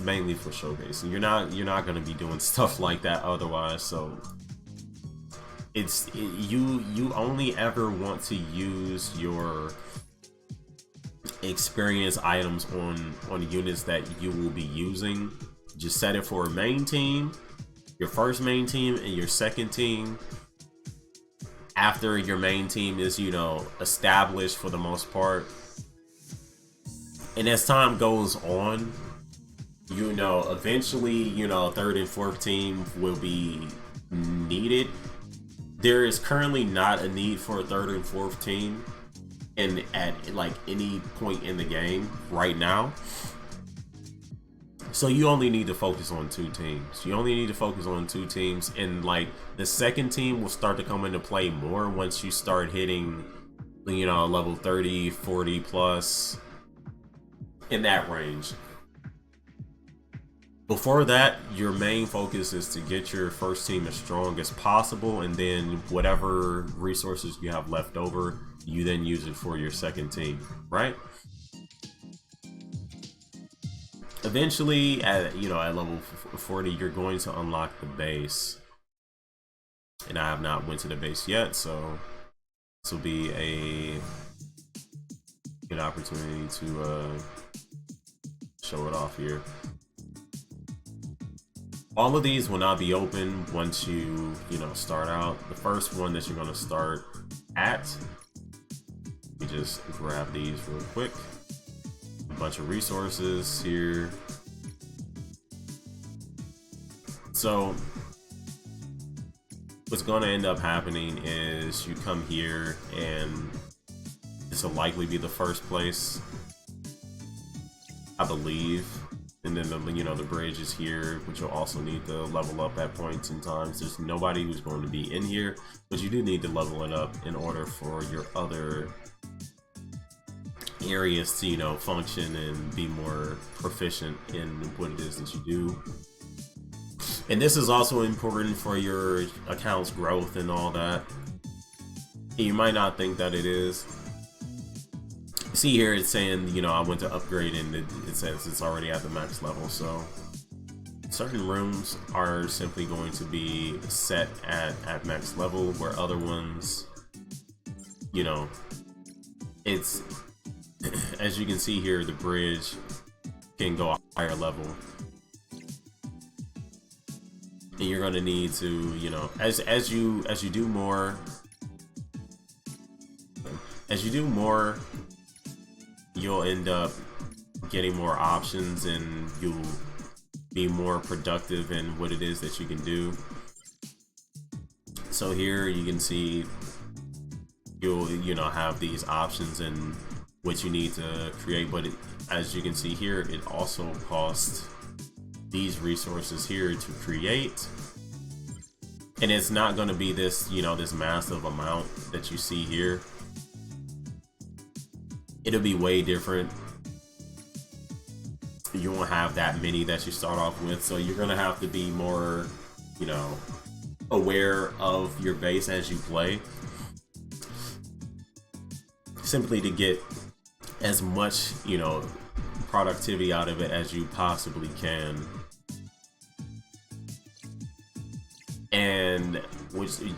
S1: mainly for showcase, and you're not going to be doing stuff like that otherwise. So you only ever want to use your experience items on units that you will be using. Just set it for a main team, your first main team, and your second team. After your main team is established for the most part, and as time goes on, eventually third and fourth team will be needed. There is currently not a need for a third and fourth team at like any point in the game right now. So you only need to focus on 2 teams. You only need to focus on 2 teams, and like the second team will start to come into play more once you start hitting level 30, 40 plus, in that range. Before that, your main focus is to get your first team as strong as possible, and then whatever resources you have left over, you then use it for your second team, right? Eventually, at level 40, you're going to unlock the base. and I have not went to the base yet, so this will be a good opportunity to show it off here. All of these will not be open once you start out. The first one that you're going to start at, you just grab these real quick. A bunch of resources here. So what's going to end up happening is you come here and this will likely be the first place, I believe. And then the bridge is here, which you'll also need to level up at points in times. There's nobody who's going to be in here, but you do need to level it up in order for your other areas to function and be more proficient in what it is that you do. And this is also important for your account's growth and all that. You might not think that it is. See here, it's saying, I went to upgrade, and it says it's already at the max level. So certain rooms are simply going to be set at max level, where other ones, it's as you can see here, the bridge can go a higher level, and you're going to need to, as you do more, you'll end up getting more options, and you'll be more productive in what it is that you can do. So here you can see you'll have these options and what you need to create, but as you can see here, it also costs these resources here to create, and it's not going to be this this massive amount that you see here. It'll be way different. You won't have that many that you start off with, so you're gonna have to be more, aware of your base as you play, simply to get as much, productivity out of it as you possibly can. And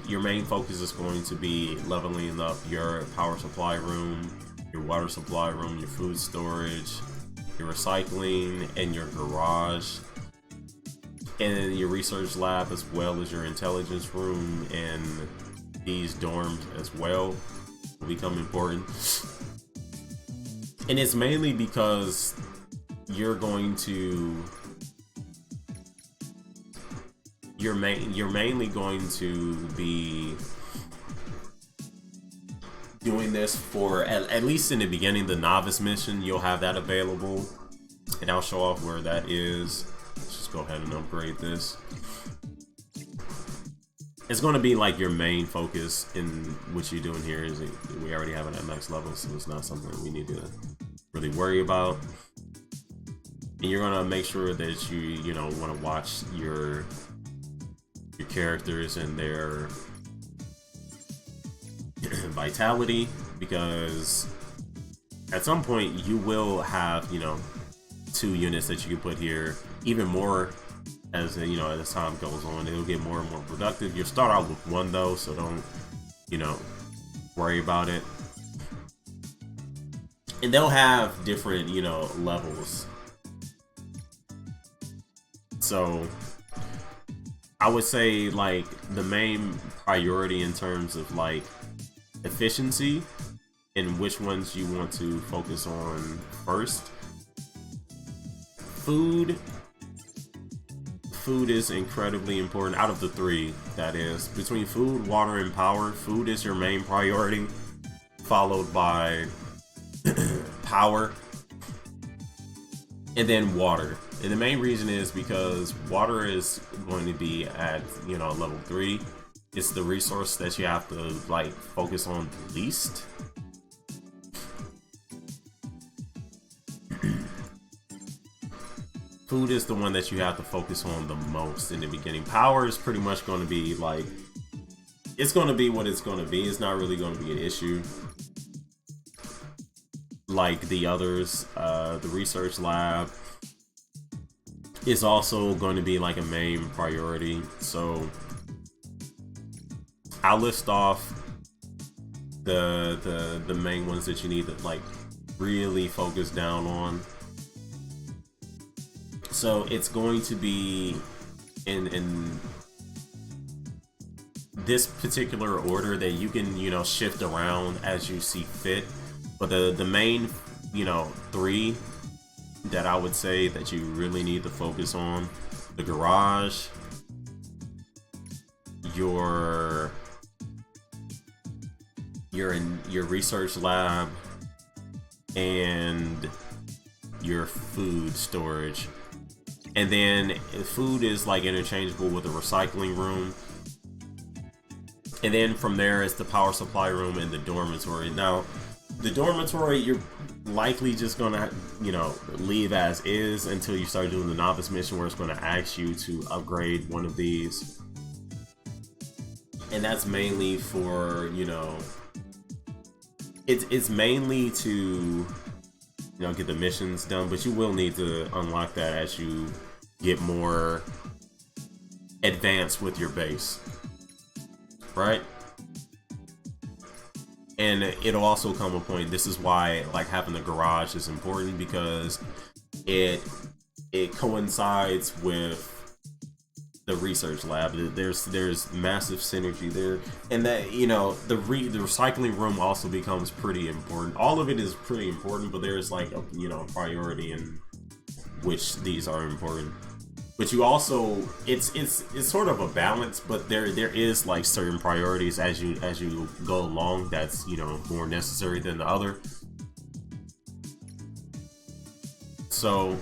S1: your main focus is going to be leveling up your power supply room, your water supply room, your food storage, your recycling, and your garage, and your research lab, as well as your intelligence room, and these dorms as well will become important. And it's mainly because you're mainly going to be doing this for, at least in the beginning, the novice mission. You'll have that available, and I'll show off where that is. Let's just go ahead and upgrade this. It's going to be like your main focus in what you're doing here. Is we already have it at max level, so it's not something we need to really worry about. And you're going to make sure that you want to watch your characters and their vitality, because at some point you will have 2 units that you can put here, even more as as time goes on. It'll get more and more productive. You'll start out with 1 though, so don't worry about it. And they'll have different levels, so I would say like the main priority in terms of like efficiency and which ones you want to focus on first. Food is incredibly important. Out of the 3, that is, between food, water, and power, food is your main priority, followed by power, and then water. And the main reason is because water is going to be at level 3. It's the resource that you have to like focus on the least. Food is the one that you have to focus on the most in the beginning. Power is pretty much going to be like, it's going to be what it's going to be. It's not really going to be an issue like the others. The research lab is also going to be like a main priority. So I'll list off the main ones that you need to like really focus down on. So it's going to be in this particular order that you can, you know, shift around as you see fit. But the main, you know, 3 that I would say that you really need to focus on: the garage, your research lab, and your food storage. And then food is like interchangeable with the recycling room. And then from there is the power supply room and the dormitory. Now, the dormitory, you're likely just gonna, you know, leave as is until you start doing the novice mission, where it's gonna ask you to upgrade one of these. And that's mainly for, you know, it's mainly to, you know, get the missions done, but you will need to unlock that as you get more advanced with your base, right? And it'll also come a point, this is why like having the garage is important, because it coincides with the research lab. There's massive synergy there, and that, you know, the recycling room also becomes pretty important. All of it is pretty important, but there's like a, you know, priority in which these are important. But you also, it's sort of a balance, but there is like certain priorities as you go along that's, you know, more necessary than the other. So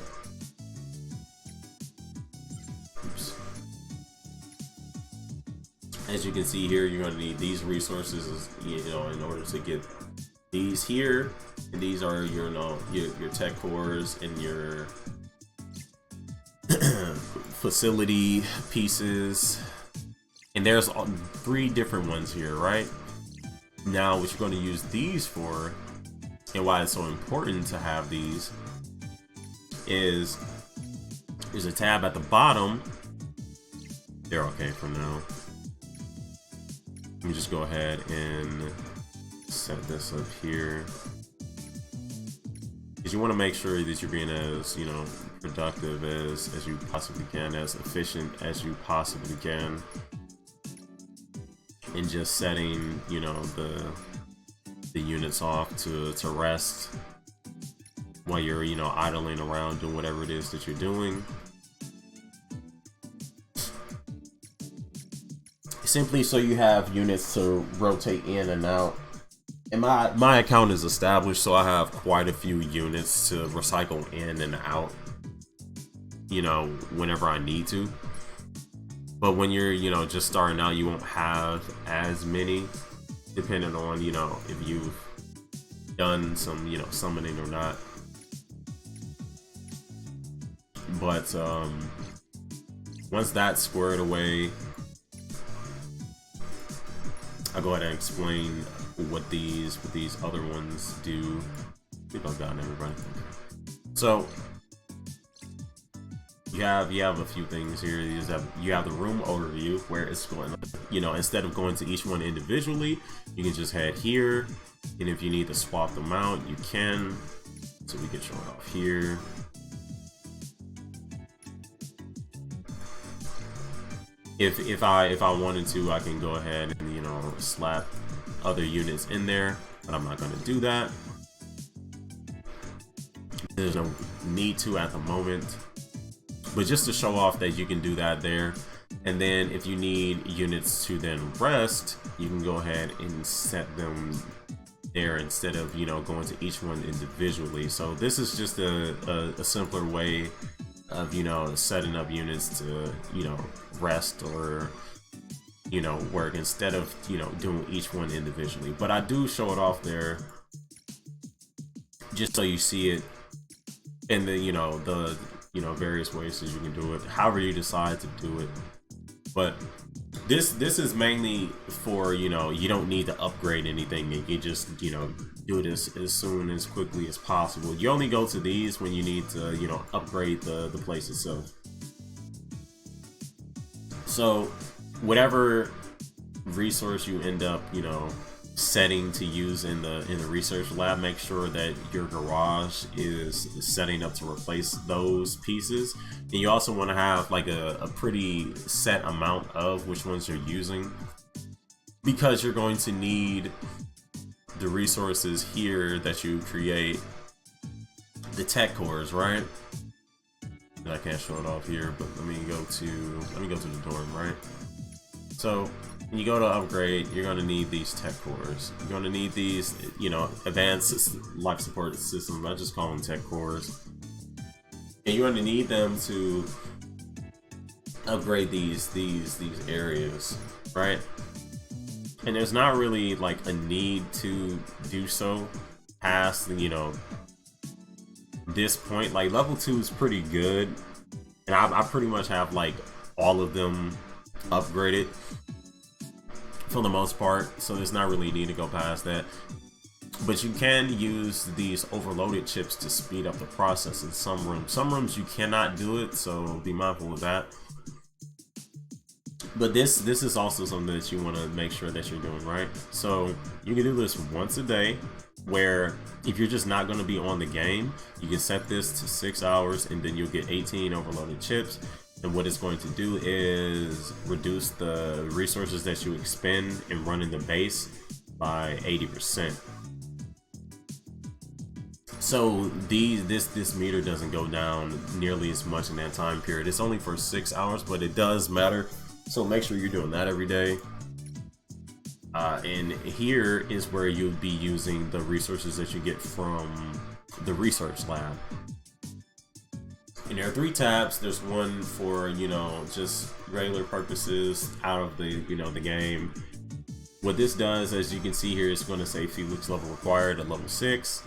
S1: as you can see here, you're going to need these resources, you know, in order to get these here. And these are your, you know, your tech cores and your facility pieces. And there's 3 different ones here, right? Now, what you're going to use these for, and why it's so important to have these, is there's a tab at the bottom. They're okay for now. Let me just go ahead and set this up here, because you want to make sure that you're being as, you know, productive as you possibly can, as efficient as you possibly can, and just setting, you know, the units off to rest while you're, you know, idling around doing whatever it is that you're doing. Simply so you have units to rotate in and out. And my account is established, so I have quite a few units to recycle in and out, you know, whenever I need to. But when you're, you know, just starting out, you won't have as many, depending on, you know, if you've done some, you know, summoning or not. But once that's squared away, I'll go ahead and explain what these other ones do. I think I've gotten everybody. So you have a few things here. You have the room overview, where it's going, you know, instead of going to each one individually, you can just head here, and if you need to swap them out, you can. So we can show it off here. If I wanted to, I can go ahead and, you know, slap other units in there, but I'm not going to do that. There's no need to at the moment, but just to show off that you can do that there. And then if you need units to then rest, you can go ahead and set them there instead of, you know, going to each one individually. So this is just a simpler way of, you know, setting up units to, you know, rest or, you know, work, instead of, you know, doing each one individually. But I do show it off there just so you see it, and then, you know, the, you know, various ways that you can do it, however you decide to do it. But this is mainly for, you know, you don't need to upgrade anything. You just, you know, do this as soon as quickly as possible. You only go to these when you need to, you know, upgrade the place itself. So whatever resource you end up, you know, setting to use in the research lab, make sure that your garage is setting up to replace those pieces. And you also want to have like a pretty set amount of which ones you're using, because you're going to need the resources here that you create the tech cores, right? And I can't show it off here, but let me go to the dorm, right? So when you go to upgrade, you're going to need these tech cores. You're going to need these, you know, advanced life support systems. I just call them tech cores. And you're going to need them to upgrade these areas, right? And there's not really like a need to do so past, you know, this point. Like level 2 is pretty good, and I pretty much have like all of them upgraded for the most part, so there's not really a need to go past that. But you can use these overloaded chips to speed up the process in some rooms. Some rooms you cannot do it, so be mindful of that. But this is also something that you want to make sure that you're doing, right? So you can do this once a day, where if you're just not going to be on the game, you can set this to 6 hours, and then you'll get 18 overloaded chips. And what it's going to do is reduce the resources that you expend in running the base by 80%. So this meter doesn't go down nearly as much in that time period. It's only for 6 hours, but it does matter. So make sure you're doing that every day. And here is where you'll be using the resources that you get from the research lab. And there are 3 tabs. There's one for, you know, just regular purposes out of the, you know, the game. What this does, as you can see here, is going to say Felix level required at level 6.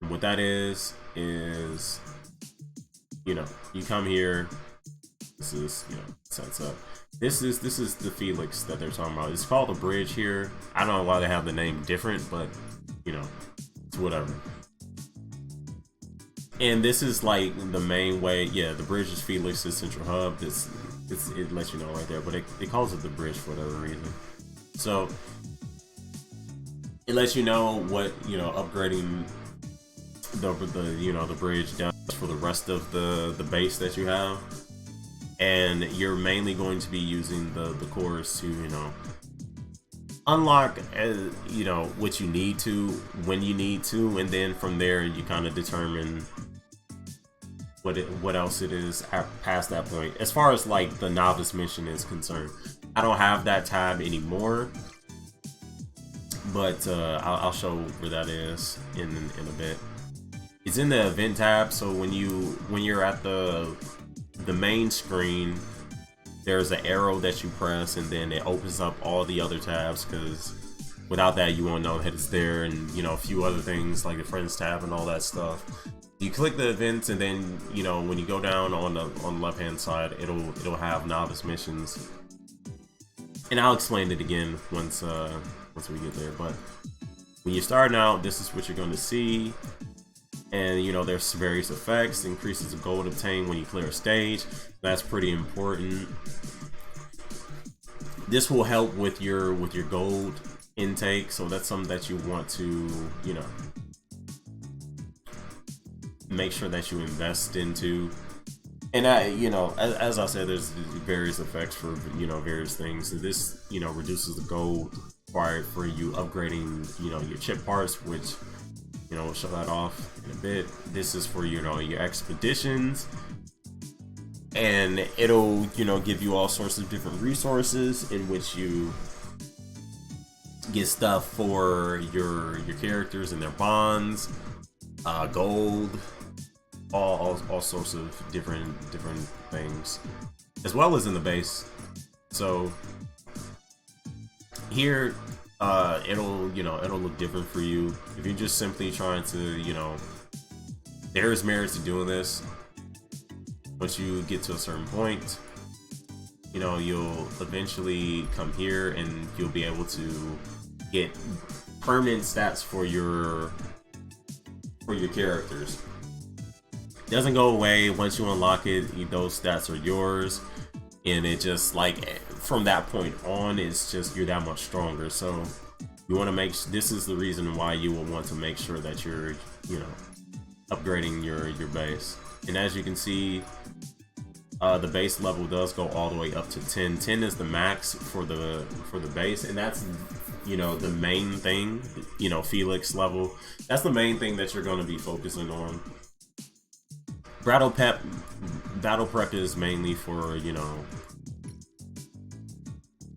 S1: And what that is, you know, you come here. This is, you know, sets up. This is the Felix that they're talking about. It's called the bridge here. I don't know why they have the name different, but you know, it's whatever. And this is like the main way. Yeah, the bridge is Felix's central hub. It lets you know right there, but it calls it the bridge for whatever reason. So it lets you know what, you know, upgrading the you know, the bridge does for the rest of the base that you have. And you're mainly going to be using the cores to, you know, unlock, you know, what you need to, when you need to, and then from there you kind of determine what else it is past that point. As far as like the novice mission is concerned, I don't have that tab anymore, but I'll show where that is in a bit. It's in the event tab, so when you're at the main screen, there's an arrow that you press, and then it opens up all the other tabs, because without that you won't know that it's there, and you know, a few other things like the friends tab and all that stuff. You click the events, and then, you know, when you go down on the left hand side, it'll have novice missions, and I'll explain it again once we get there. But when you're starting out, this is what you're going to see. And you know, there's various effects. Increases of gold obtained when you clear a stage. That's pretty important. This will help with your gold intake, so that's something that you want to, you know, make sure that you invest into. And you know, as I said, there's various effects for, you know, various things. So this, you know, reduces the gold required for you upgrading, you know, your chip parts, which, you know, we'll show that off in a bit. This is for, you know, your expeditions, and it'll, you know, give you all sorts of different resources in which you get stuff for your characters and their bonds, gold, all sorts of different things, as well as in the base. So here, it'll look different for you if you're just simply trying to, you know, there's merit to doing this. Once you get to a certain point, you know, you'll eventually come here and you'll be able to get permanent stats for your characters. It doesn't go away once you unlock it. Those stats are yours, and it just, like, from that point on, it's just you're that much stronger. So you want to make, this is the reason why you will want to make sure that you're, you know, upgrading your base. And as you can see, the base level does go all the way up to 10. 10 is the max for the base, and that's, you know, the main thing. You know, Felix level, that's the main thing that you're going to be focusing on. Battle prep is mainly for, you know,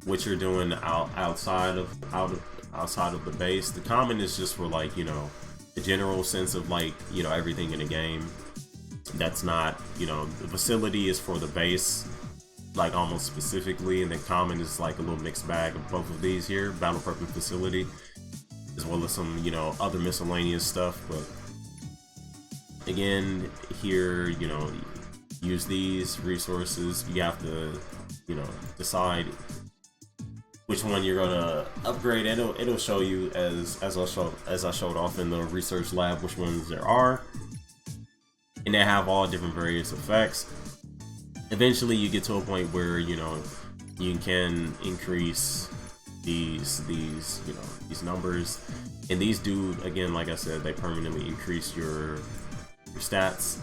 S1: what you're doing outside of the base. The common is just for, like, you know, the general sense of, like, you know, everything in the game. That's not, you know, the facility is for the base, like, almost specifically, and the common is like a little mixed bag of both of these here, battle prep and facility, as well as some, you know, other miscellaneous stuff. But again, here, you know, use these resources. You have to, you know, decide which one you're gonna upgrade. It'll show you as I showed off in the research lab which ones there are, and they have all different various effects. Eventually you get to a point where, you know, you can increase these you know, these numbers, and these do, again, like I said, they permanently increase your stats.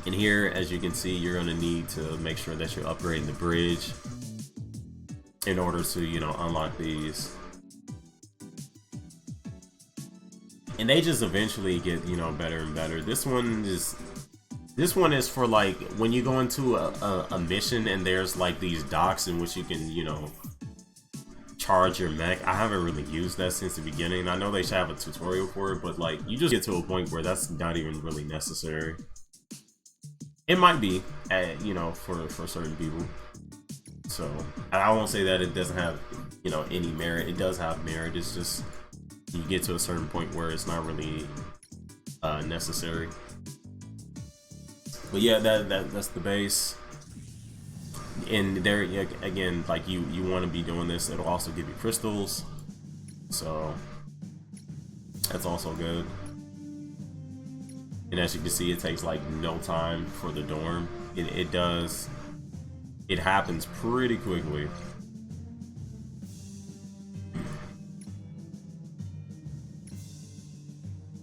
S1: And here, as you can see, you're going to need to make sure that you're upgrading the bridge in order to, you know, unlock these. And they just eventually get, you know, better and better. This one is for, like, when you go into a mission and there's, like, these docks in which you can, you know, charge your mech. I haven't really used that since the beginning. I know they should have a tutorial for it, but, like, you just get to a point where that's not even really necessary. It might be, you know, for certain people. So I won't say that it doesn't have, you know, any merit. It does have merit. It's just you get to a certain point where it's not really necessary. But yeah, that's the base. And there again, like, you want to be doing this. It'll also give you crystals, so that's also good. And as you can see, it takes like no time for the dorm. It happens pretty quickly.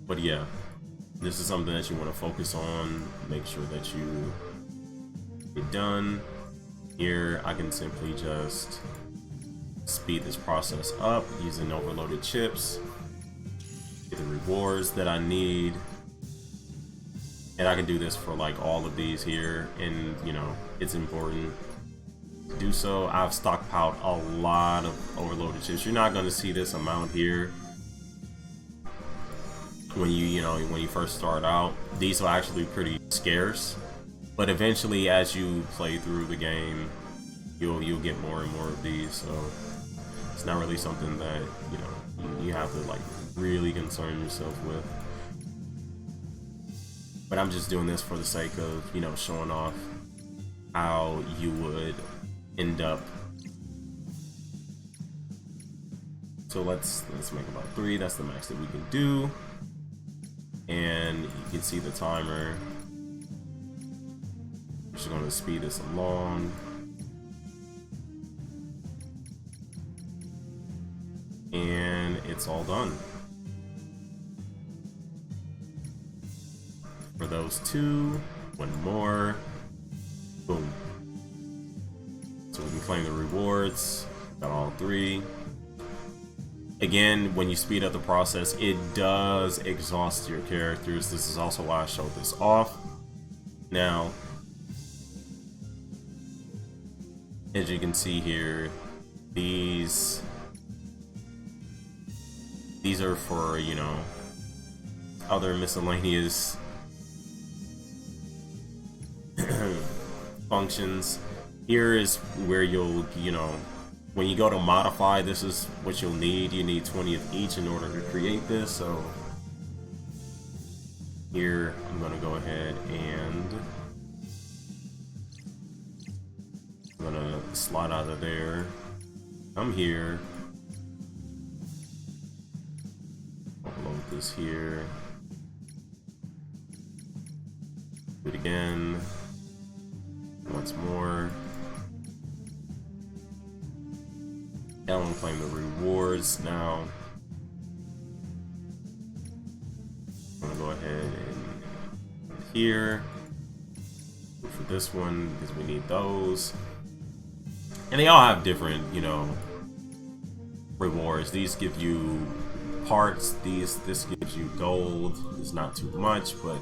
S1: But yeah, this is something that you want to focus on. Make sure that you get done. Here, I can simply just speed this process up using overloaded chips, get the rewards that I need. And I can do this for, like, all of these here, and, you know, it's important to do so. I've stockpiled a lot of overloaded chips. You're not going to see this amount here when you first start out. These are actually pretty scarce, but eventually, as you play through the game, you'll get more and more of these. So it's not really something that, you know, you have to, like, really concern yourself with. But I'm just doing this for the sake of, you know, showing off how you would end up. So let's make about 3. That's the max that we can do. And you can see the timer. I'm just going to speed this along. And it's all done. For those 2, 1 more, boom. So we can claim the rewards, got all 3. Again, when you speed up the process, it does exhaust your characters. This is also why I showed this off. Now, as you can see here, these are for, you know, other miscellaneous functions. Here is where you'll, you know, when you go to modify, this is what you'll need. You need 20 of each in order to create this. So here I'm going to go ahead and I'm going to slide out of there. I'm here. Upload this here. Do it again. Once more. I don't claim the rewards now. I'm gonna go ahead and here for this one because we need those, and they all have different, you know, rewards. These give you parts. This gives you gold. It's not too much, but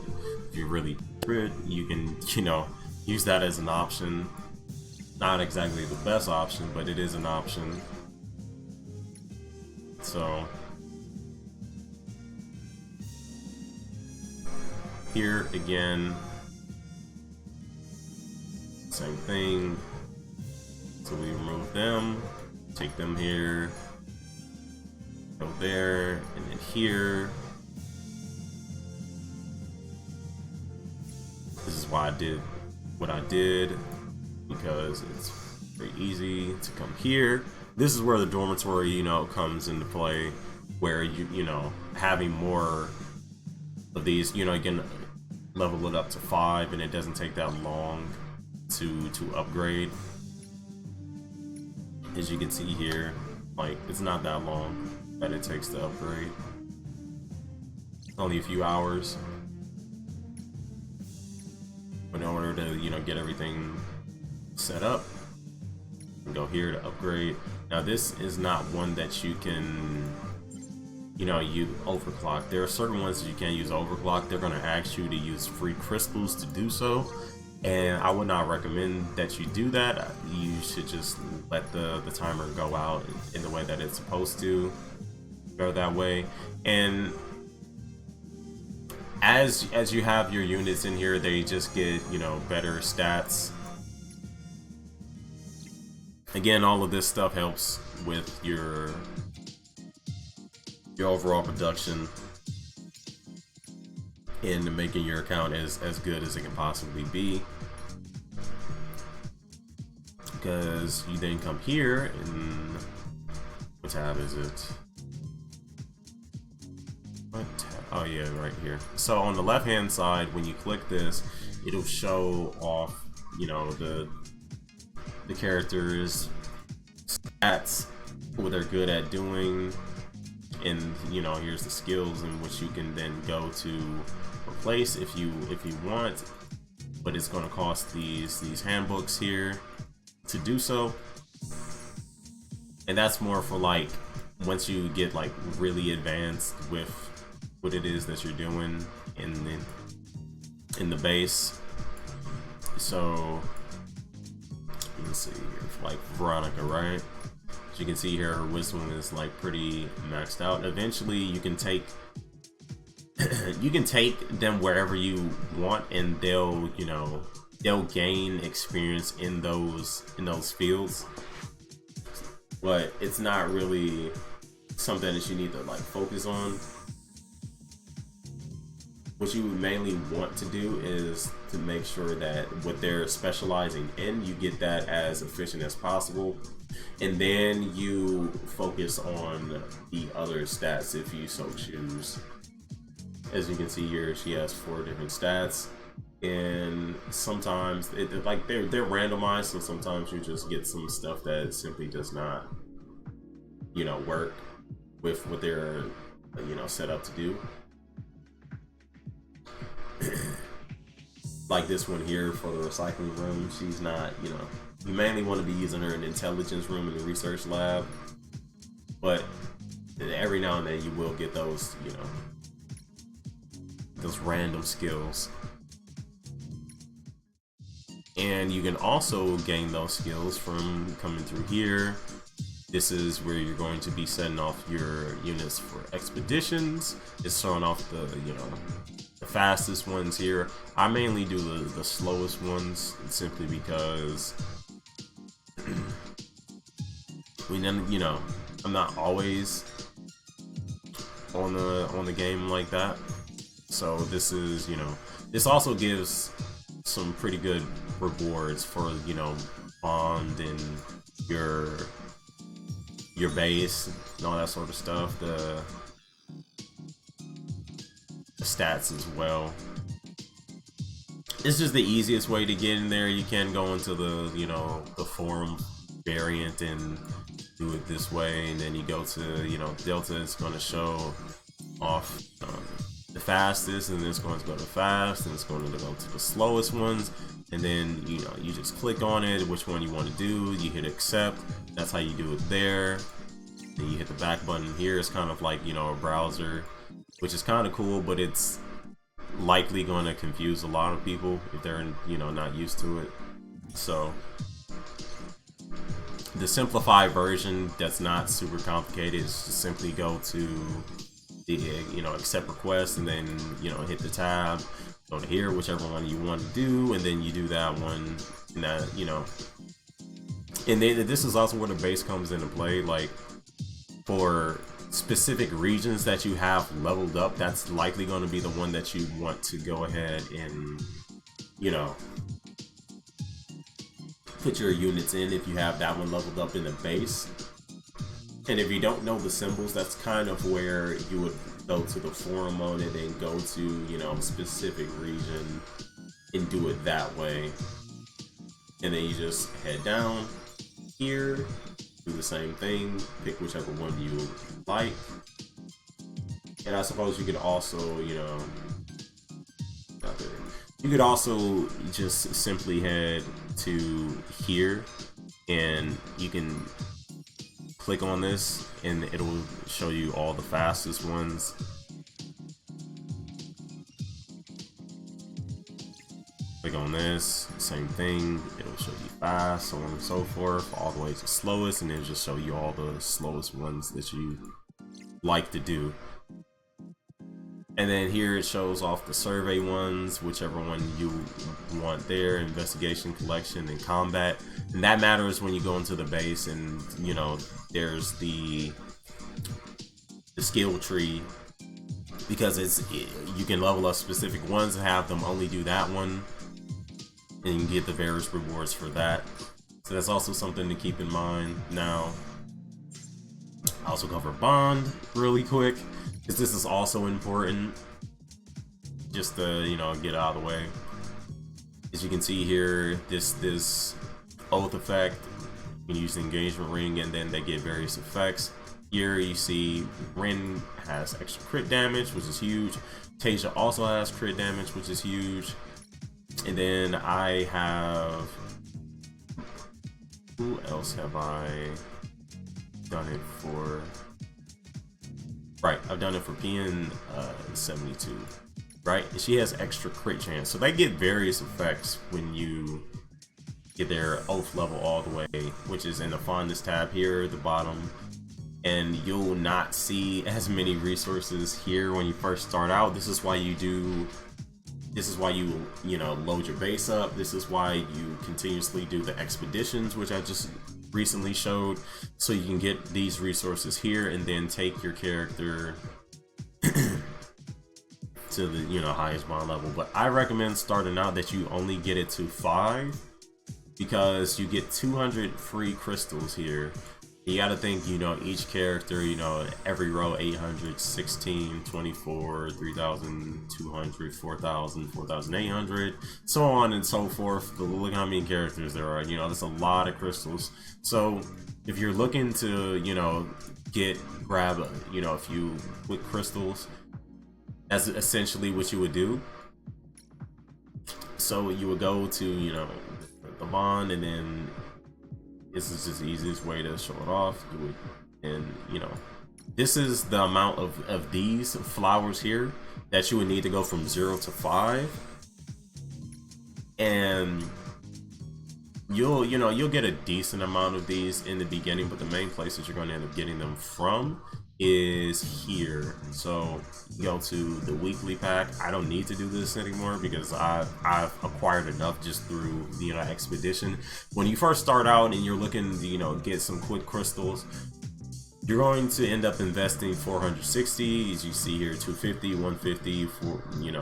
S1: if you're really good, you can, you know, use that as an option. Not exactly the best option, but it is an option. So here again, same thing. So we remove them, take them here, go there, and then here. This is why I did what I did, because it's very easy to come here. This is where the dormitory, you know, comes into play, where you know, having more of these, you know, you can level it up to 5 and it doesn't take that long to upgrade. As you can see here, like, it's not that long that it takes to upgrade. Only a few hours. But in order to, you know, get everything set up, go here to upgrade. Now this is not one that you can, you know, you overclock. There are certain ones that you can't use overclock. They're going to ask you to use free crystals to do so, and I would not recommend that you do that. You should just let the timer go out in the way that it's supposed to go that way. And as you have your units in here, they just get, you know, better stats. Again, all of this stuff helps with your overall production and making your account as good as it can possibly be. Because you then come here and what tab is it? What tab? Oh yeah, right here. So on the left hand side, when you click this, it'll show off, you know, the characters' stats, what they're good at doing, and, you know, here's the skills in which you can then go to replace if you want, but it's going to cost these handbooks here to do so. And that's more for, like, once you get, like, really advanced with what it is that you're doing in the base. So let's see here, like Veronica, right? As you can see here, her wisdom is like pretty maxed out. Eventually you can take them wherever you want, and they'll, you know, they'll gain experience in those fields, but it's not really something that you need to like focus on. What you mainly want to do is to make sure that what they're specializing in, you get that as efficient as possible, and then you focus on the other stats if you so choose. As you can see here, she has 4 different stats, and sometimes like they're randomized, so sometimes you just get some stuff that simply does not, you know, work with what they're, you know, set up to do. Like this one here for the recycling room, she's not, you know, you mainly want to be using her in the intelligence room in the research lab, but every now and then you will get those, you know, those random skills. And you can also gain those skills from coming through here. This is where you're going to be setting off your units for expeditions. It's showing off the, you know, the fastest ones here. I mainly do the slowest ones simply because you know, I'm not always on the game like that. So this is, you know, this also gives some pretty good rewards for, you know, bond and your base and all that sort of stuff. The stats as well. It's just the easiest way to get in there. You can go into the, you know, the forum variant and do it this way, and then you go to, you know, Delta. It's going to show off the fastest, and then it's going to go to fast, and it's going to go to the slowest ones, and then, you know, you just click on it, which one you want to do, you hit accept. That's how you do it there. Then you hit the back button here. It's kind of like, you know, a browser, which is kind of cool, but it's likely going to confuse a lot of people if they're, you know, not used to it. So the simplified version that's not super complicated is just simply go to the, you know, accept request, and then, you know, hit the tab, go to here, whichever one you want to do, and then you do that one, and that, you know. And then this is also where the base comes into play. Like, for specific regions that you have leveled up, that's likely going to be the one that you want to go ahead and, you know, put your units in if you have that one leveled up in the base. And if you don't know the symbols, that's kind of where you would go to the forum mode and then go to, you know, specific region and do it that way. And then you just head down here, do the same thing, pick whichever one you like. And I suppose you could also, you know, you could also just simply head to here, and you can click on this and it'll show you all the fastest ones. Click on this, same thing, it'll show you fast, so on and so forth, all the way to slowest, and it'll just show you all the slowest ones that you like to do. And then here it shows off the survey ones, whichever one you want there, investigation, collection, and combat. And that matters when you go into the base, and, you know, there's the skill tree, because you can level up specific ones and have them only do that one, and you can get the various rewards for that. So that's also something to keep in mind. Now, I also cover bond really quick, because this is also important, just to, you know, get out of the way. As you can see here, this oath effect, you can use the engagement ring, and then they get various effects. Here you see Ren has extra crit damage, which is huge. Tasia also has crit damage, which is huge. And then I have, who else have I done it for? Right, I've done it for PN 72, right? And she has extra crit chance, so they get various effects when you get their oath level all the way, which is in the fondness tab here at the bottom. And you'll not see as many resources here when you first start out. This is why you do. This is why you know, load your base up. This is why you continuously do the expeditions, which I just recently showed, so you can get these resources here and then take your character to the, you know, highest bond level. But I recommend starting out that you only get it to 5, because you get 200 free crystals here. You gotta think, you know, each character, you know, every row 800, 16, 24, 3,200, 4,000, 4,800, so on and so forth. Look how many characters there are, you know, that's a lot of crystals. So if you're looking to, you know, grab, you know, a few quick crystals, that's essentially what you would do. So you would go to, you know, the bond, and then this is just the easiest way to show it off. Do it, and, you know, this is the amount of these flowers here that you would need to go from 0 to 5, and you'll get a decent amount of these in the beginning, but the main places you're going to end up getting them from is here. So you go to the weekly pack. I don't need to do this anymore because I've acquired enough just through the, you know, expedition. When you first start out and you're looking to, you know, get some quick crystals, you're going to end up investing 460, as you see here, 250, 150, you know,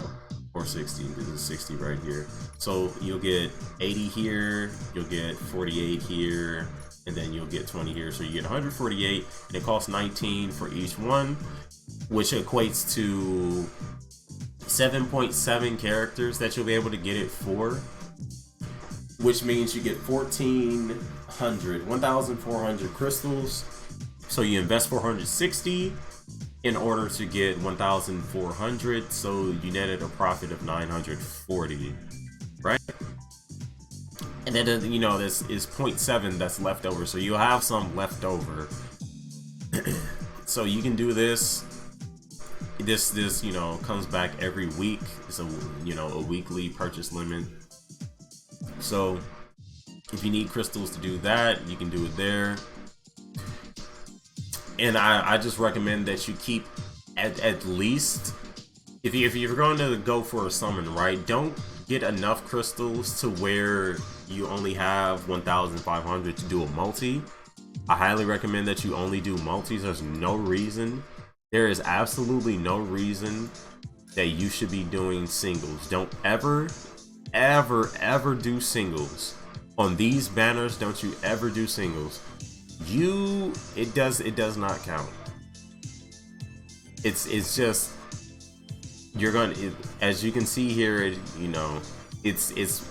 S1: 460. This is 60 right here. So you'll get 80 here, you'll get 48 here, and then you'll get 20 here. So you get 148, and it costs 19 for each one, which equates to 7.7 characters that you'll be able to get it for, which means you get 14 1,400 crystals. So you invest 460 in order to get 1,400. So you netted a profit of 940, right? And then, you know, this is 0.7 that's left over. So you'll have some left over. So you can do this. This, you know, comes back every week. It's a, you know, a weekly purchase limit. So if you need crystals to do that, you can do it there. And I just recommend that you keep at least, if you're going to go for a summon, right, don't get enough crystals to where you only have 1,500 to do a multi. I highly recommend that you only do multis. There's no reason, there is absolutely no reason that you should be doing singles. Don't ever do singles on these banners. Don't you ever do singles. It does not count. It's just, you're gonna, as you can see here, you know, it's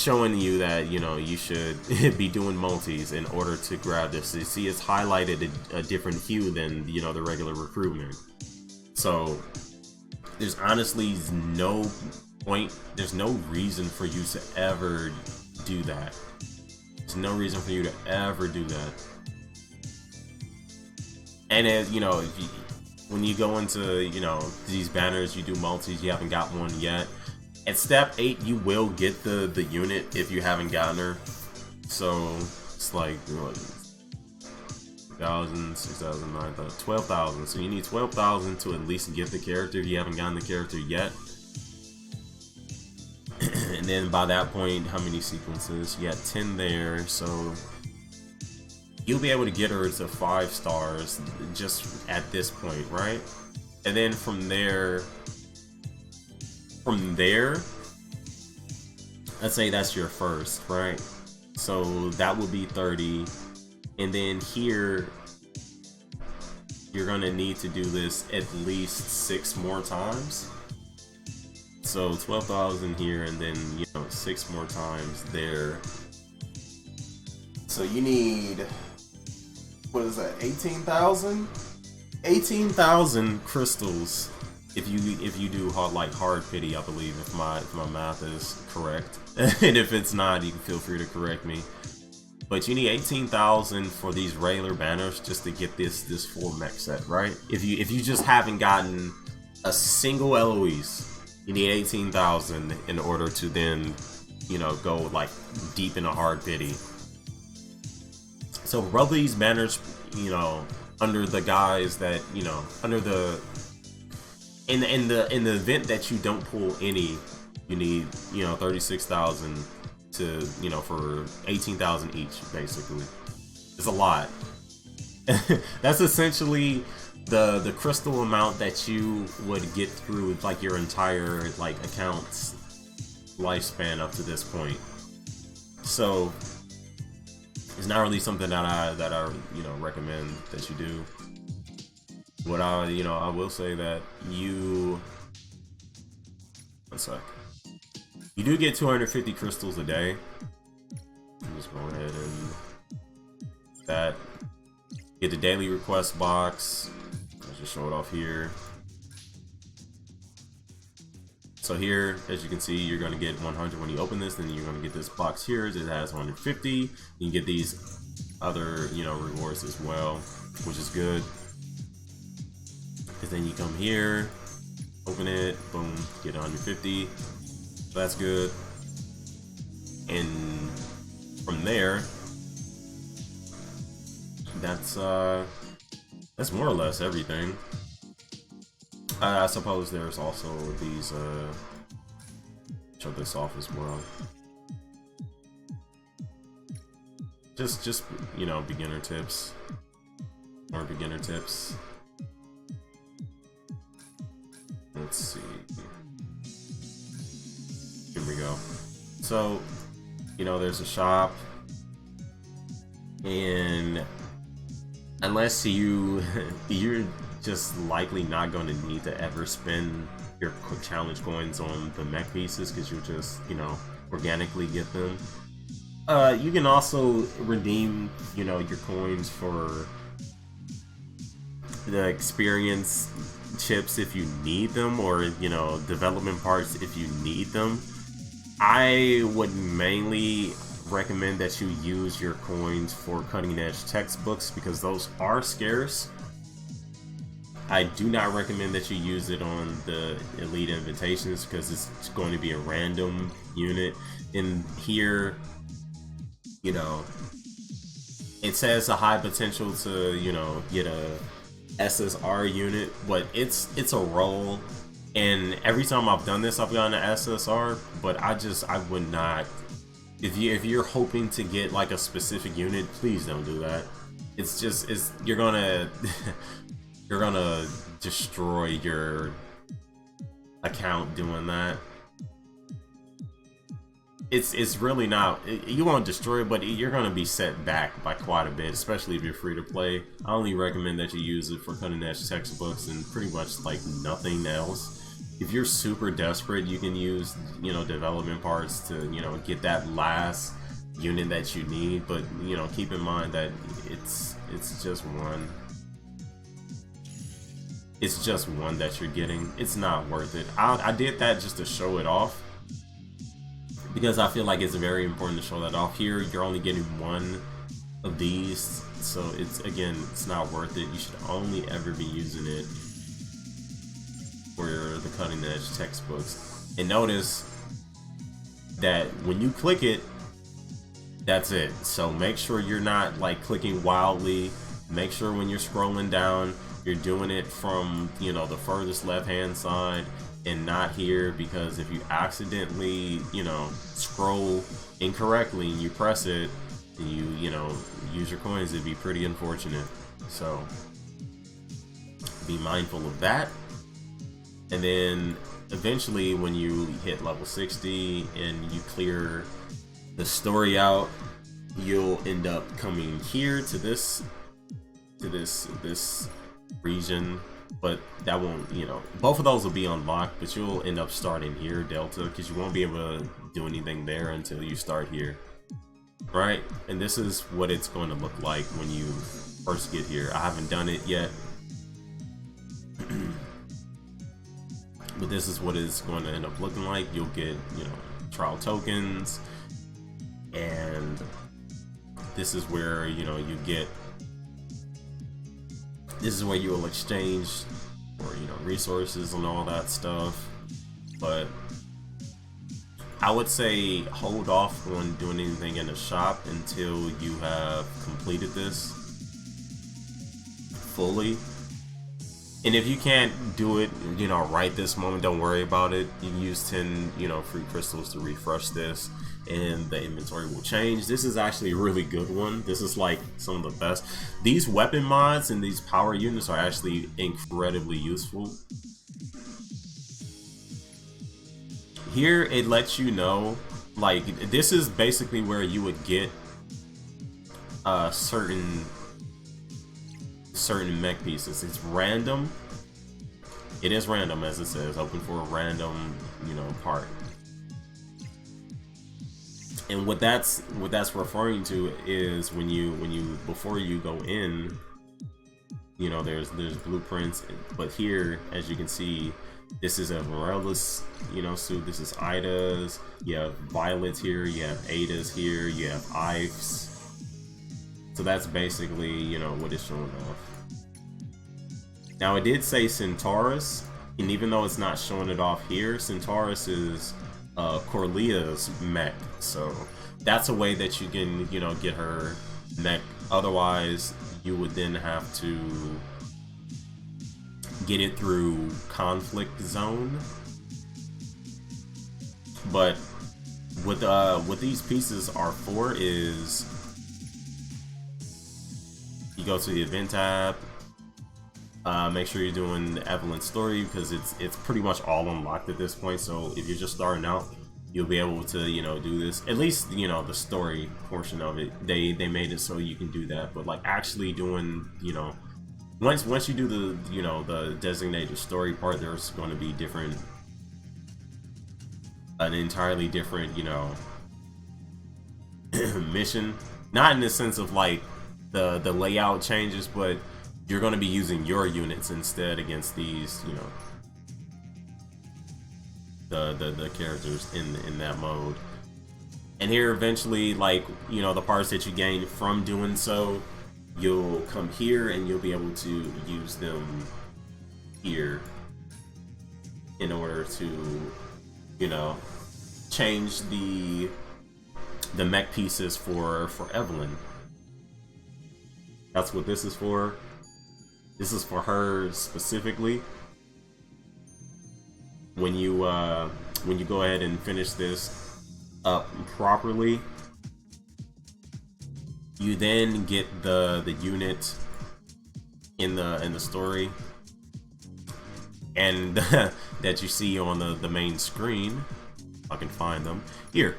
S1: showing you that, you know, you should be doing multis in order to grab this. You see, it's highlighted a different hue than, you know, the regular recruitment. So there's honestly no point, there's no reason for you to ever do that. There's no reason for you to ever do that. And as you know, when you go into, you know, these banners, you do multis, you haven't got one yet. At step 8, you will get the unit if you haven't gotten her. So it's like, what, 1,000, 6,000, 9,000, 12,000. So you need 12,000 to at least get the character if you haven't gotten the character yet. And then by that point, how many sequences? You got 10 there, so you'll be able to get her to 5 stars just at this point, right? And then from there, let's say that's your first, right? So that would be 30. And then here, you're gonna need to do this at least 6 more times. So 12,000 here, and then, you know, 6 more times there. So you need, what is that, 18,000? 18,000 crystals if you do hard pity, I believe, if my math is correct. And if it's not, you can feel free to correct me. But you need 18,000 for these regular banners just to get this full mech set, right? If you just haven't gotten a single Eloise, you need 18,000 in order to then, you know, go like deep into hard pity. So rub these banners, you know, under the guise that, you know, under the in the event that you don't pull any, you need, you know, 36,000 to, you know, for 18,000 each, basically. It's a lot. That's essentially the crystal amount that you would get through like your entire like account's lifespan up to this point. So it's not really something that I you know, recommend that you do. What I will say that you, one sec, you do get 250 crystals a day. I'm just going ahead and that, get the daily request box. Let's just show it off here. So here, as you can see, you're going to get 100 when you open this. Then you're going to get this box here that has 150. You can get these other, you know, rewards as well, which is good. Because then you come here, open it, boom, get 150. So that's good. And from there, that's more or less everything. I suppose there's also these, show this off as well. Just, you know, beginner tips. More beginner tips. Let's see. Here we go. So, you know, there's a shop. And unless you're just likely not going to need to ever spend your quick challenge coins on the mech pieces, because you'll just, you know, organically get them. You can also redeem, your coins for the experience chips if you need them, or development parts if you need them. I would mainly recommend that you use your coins for cutting edge textbooks because those are scarce. I do not recommend that you use it on the elite invitations because it's going to be a random unit. In here, it says a high potential to get a SSR unit, but it's a roll, and every time I've done this I've gotten an SSR, but I would not, if you're hoping to get like a specific unit, please don't do that. You're gonna you're gonna destroy your account doing that. It's really not, you won't destroy it, but you're going to be set back by quite a bit, especially if you're free to play. I only recommend that you use it for cutting edge textbooks and pretty much like nothing else. If you're super desperate, you can use development parts to get that last unit that you need, but keep in mind that it's just one. It's just one that you're getting. It's not worth it. I did that just to show it off, because I feel like it's very important to show that off. Here, you're only getting one of these, so it's not worth it. You should only ever be using it for the cutting edge textbooks. And notice that when you click it, that's it. So make sure you're not like clicking wildly. Make sure when you're scrolling down, you're doing it from the furthest left hand side and not here, because if you accidentally scroll incorrectly and you press it and you use your coins, it'd be pretty unfortunate. So be mindful of that. And then eventually when you hit level 60 and you clear the story out, you'll end up coming here to this region, but that won't, both of those will be unlocked, but you'll end up starting here, Delta, because you won't be able to do anything there until you start here, right? And this is what it's going to look like when you first get here. I haven't done it yet, but this is what it's going to end up looking like. You'll get, trial tokens, and this is where, you get, this is where you will exchange for, resources and all that stuff. But I would say hold off on doing anything in the shop until you have completed this fully. And if you can't do it, right this moment, don't worry about it. You can use 10, free crystals to refresh this, and the inventory will change. This is actually a really good one. This is like some of the best. These weapon mods and these power units are actually incredibly useful. Here it lets you know, like, this is basically where you would get certain mech pieces. It's random. It is random, as it says, open for a random, part. And what that's referring to is when you before you go in, there's blueprints, but here, as you can see, this is a Morella's, suit. This is Ida's. You have Violet's here. You have Ada's here. You have Ife's. So that's basically, what it's showing off. Now, it did say Centaurus, and even though it's not showing it off here, Centaurus is Corlea's mech, so that's a way that you can, get her mech. Otherwise, you would then have to get it through Conflict Zone. But what these pieces are for is you go to the event tab. Make sure you're doing the Evelynn story, because it's pretty much all unlocked at this point. So if you're just starting out, you'll be able to do this. At least the story portion of it, they made it so you can do that. But like actually doing once you do the the designated story part, there's going to be an entirely different mission. Not in the sense of like the layout changes, but you're going to be using your units instead against these, you know, the characters in that mode. And here eventually, like, you know, the parts that you gain from doing so, you'll come here and you'll be able to use them here in order to, you know, change the mech pieces for Evelynn. That's what this is for. This is for her specifically. When you go ahead and finish this up properly, you then get the unit in the story, and that you see on the main screen. If I can find them here.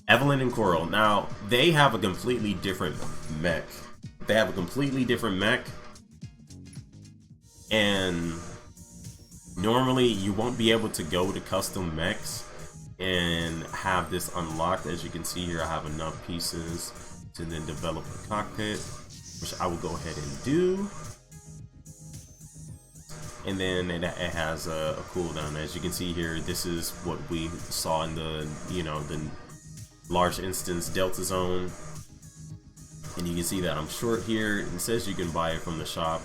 S1: Evelynn and Coral. Now they have a completely different mech. They have a completely different mech, and normally you won't be able to go to custom mechs and have this unlocked. As you can see here, I have enough pieces to then develop a cockpit, which I will go ahead and do. And then it has a cooldown. As you can see here, this is what we saw in the, you know, the large instance Delta Zone. And you can see that I'm short here. It says you can buy it from the shop.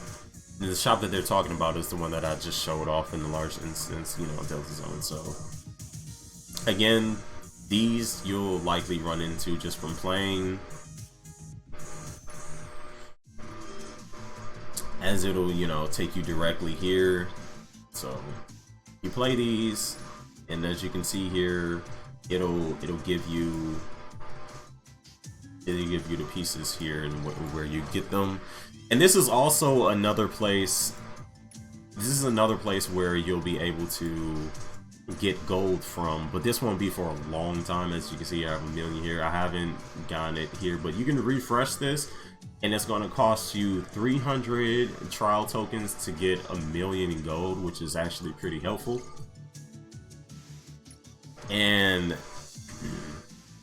S1: And the shop that they're talking about is the one that I just showed off in the large instance, you know, Delta Zone. So again, these you'll likely run into just from playing, as it'll, you know, take you directly here. So you play these, and as you can see here, it'll give you the pieces here and where you get them. And this is also another place. This is another place where you'll be able to get gold from, but this won't be for a long time. As you can see, I have 1 million here. I haven't gotten it here, but you can refresh this, and it's going to cost you 300 trial tokens to get 1 million in gold, which is actually pretty helpful. And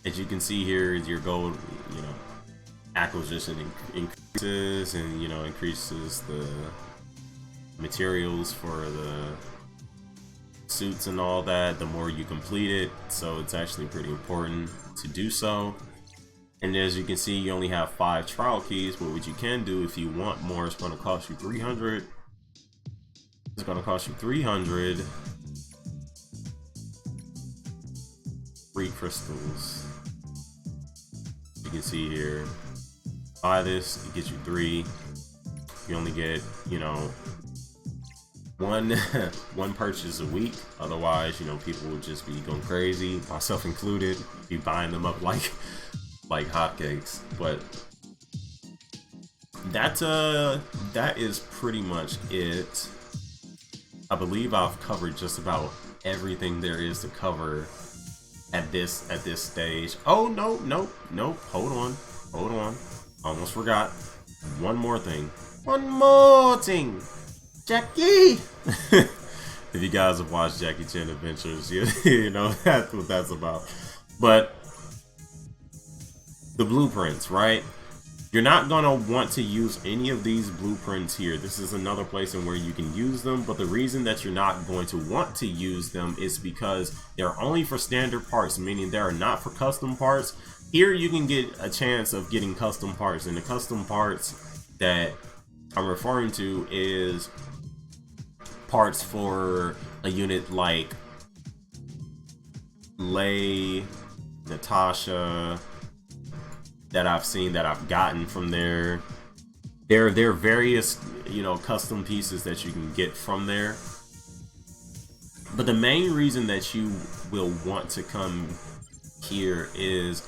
S1: as you can see here, your gold, you know, acquisition increases, and, you know, increases the materials for the suits and all that the more you complete it. So it's actually pretty important to do so. And as you can see, you only have 5 trial keys, but what you can do if you want more, it's going to cost you 300. It's going to cost you 300 free crystals. You can see here, buy this, it gets you 3. You only get, you know, one purchase a week. Otherwise, you know, people will just be going crazy, myself included, be buying them up like hotcakes. But that is pretty much it. I believe I've covered just about everything there is to cover at this stage. Oh, no, hold on, almost forgot one more thing, Jackie. If you guys have watched Jackie Chan Adventures, you know that's what that's about. But the blueprints, right? You're not gonna want to use any of these blueprints here. This is another place in where you can use them, but the reason that you're not going to want to use them is because they're only for standard parts, meaning they are not for custom parts. Here you can get a chance of getting custom parts, and the custom parts that I'm referring to is parts for a unit like Lei, Natasha, that I've seen, that I've gotten from there. There are various, you know, custom pieces that you can get from there. But the main reason that you will want to come here is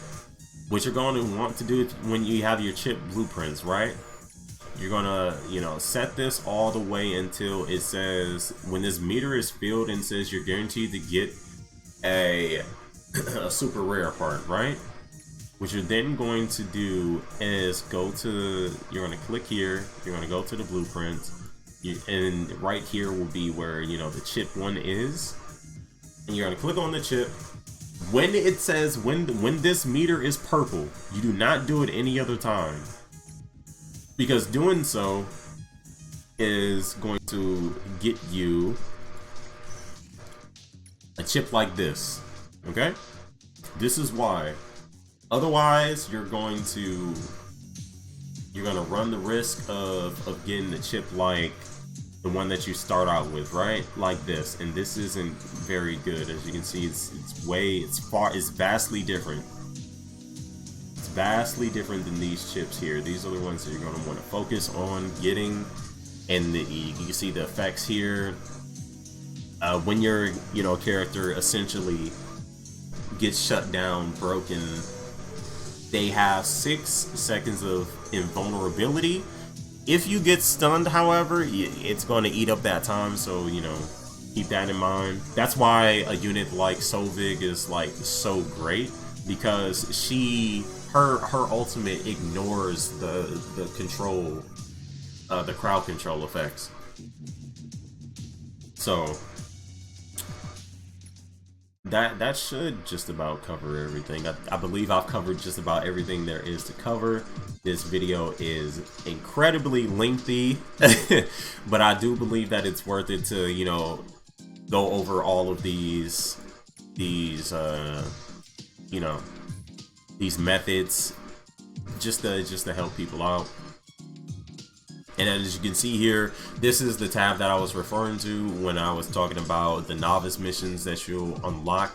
S1: what you're going to want to do when you have your chip blueprints, right? You're gonna, you know, set this all the way until it says, when this meter is filled and says you're guaranteed to get a super rare part, right? What you're then going to do is you're going to click here, you're going to go to the blueprints, and right here will be where, you know, the chip one is. And you're going to click on the chip, When it says when this meter is purple, you do not do it any other time, because doing so is going to get you a chip like this. Okay, this is why. Otherwise, you're gonna run the risk of getting a chip like the one that you start out with, right? Like this, and this isn't very good. As you can see, it's vastly different. It's vastly different than these chips here. These are the ones that you're going to want to focus on getting, and you can see the effects here. When your character essentially gets shut down, broken, they have 6 seconds of invulnerability. If you get stunned, however, it's going to eat up that time, so keep that in mind. That's why a unit like Sovig is like so great, because her ultimate ignores the control, the crowd control effects. So that should just about cover everything. I believe I've covered just about everything there is to cover. This video is incredibly lengthy, but I do believe that it's worth it to go over all of these methods just to help people out. And as you can see here, this is the tab that I was referring to when I was talking about the novice missions that you'll unlock.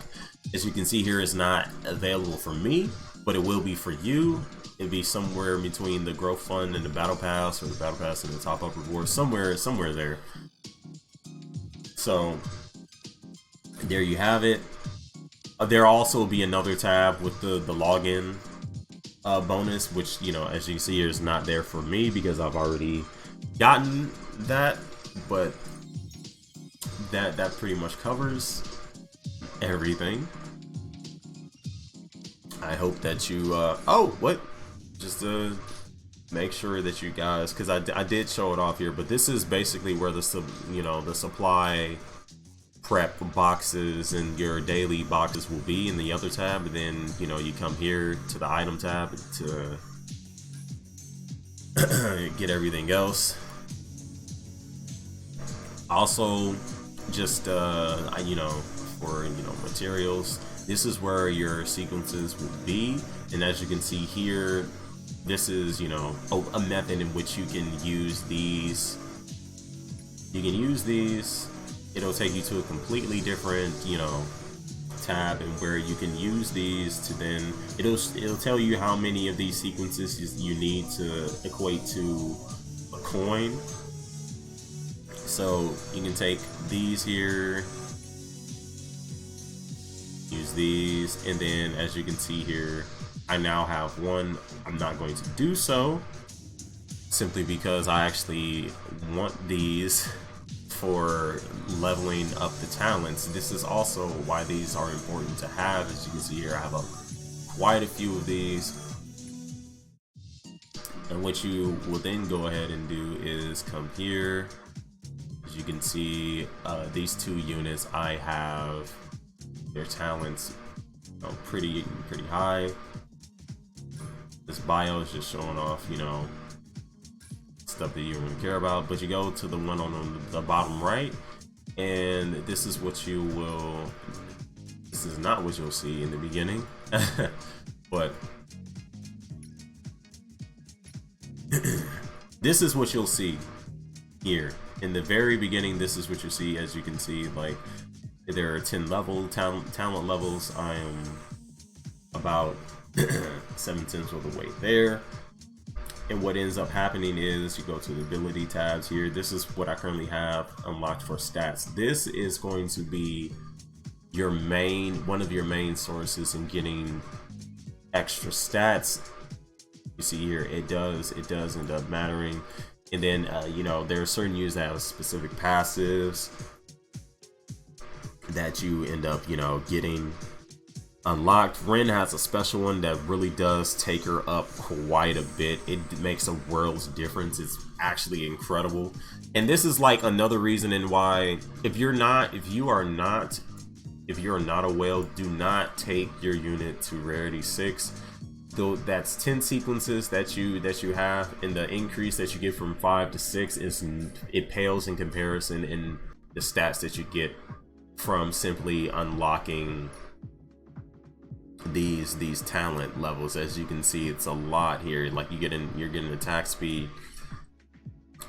S1: As you can see here, it's not available for me, but it will be for you. It'll be somewhere between the growth fund and the battle pass, or the battle pass and the top up reward, somewhere there. So there you have it. There'll also be another tab with the login bonus, which as you can see here, is not there for me because I've already gotten that, but that pretty much covers everything. I hope that you just to make sure that you guys, because I did show it off here, but this is basically where the supply prep boxes and your daily boxes will be in the other tab, and then you come here to the item tab to get everything else. Also, just for materials, this is where your sequences will be, and as you can see here, this is a method in which you can use these. It'll take you to a completely different tab, and where you can use these to then it'll tell you how many of these sequences you need to equate to a coin. So you can take these here, use these, and then as you can see here, I now have one. I'm not going to do so simply because I actually want these for leveling up the talents. This is also why these are important to have. As you can see here, I have quite a few of these, and what you will then go ahead and do is come here. As you can see, these 2 units, I have their talents pretty high. This bio is just showing off stuff that you really care about, but you go to the one on the bottom right, and this is what you will. This is not what you'll see in the beginning, but this is what you'll see here in the very beginning. This is what you see. As you can see, like, there are 10 talent levels. I am about 7/10 of the way there. And what ends up happening is you go to the ability tabs here. This is what I currently have unlocked for stats. This is going to be your one of your main sources in getting extra stats. You see here, it does end up mattering. And then there are certain units that have specific passives that you end up getting unlocked. Ren has a special one that really does take her up quite a bit. It makes a world's difference. It's actually incredible. And this is like another reason in why, if you are not if you're not a whale, do not take your unit to rarity 6. Though that's 10 sequences that you have, and the increase that you get from 5 to 6 it pales in comparison in the stats that you get from simply unlocking these talent levels. As you can see, it's a lot here. Like you're getting attack speed,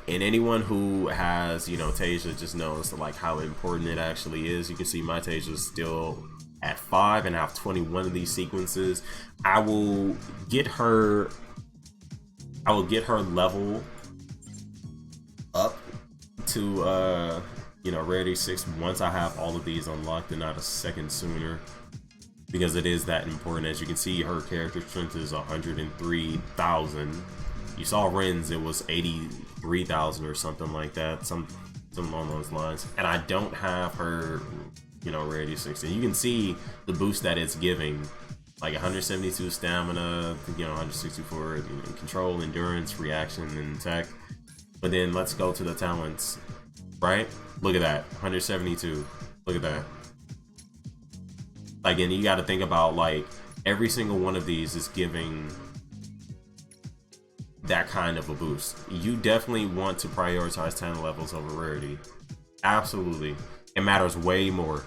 S1: and anyone who has, you know, Kegha just knows like how important it actually is. You can see my Kegha is still at 5 and I have 21 of these sequences. I will get her level up to you know, rarity 6 once I have all of these unlocked, and not a second sooner, because it is that important. As you can see, her character strength is 103,000. You saw Ren's, it was 83,000 or something like that, something along those lines. And I don't have her, you know, rarity 6. And you can see the boost that it's giving, like 172 stamina, you know, 164 control, endurance, reaction, and tech. But then let's go to the talents, right? Look at that, 172. Look at that. Like, and you got to think about, like, every single one of these is giving that kind of a boost. You definitely want to prioritize talent levels over rarity. Absolutely. It matters way more.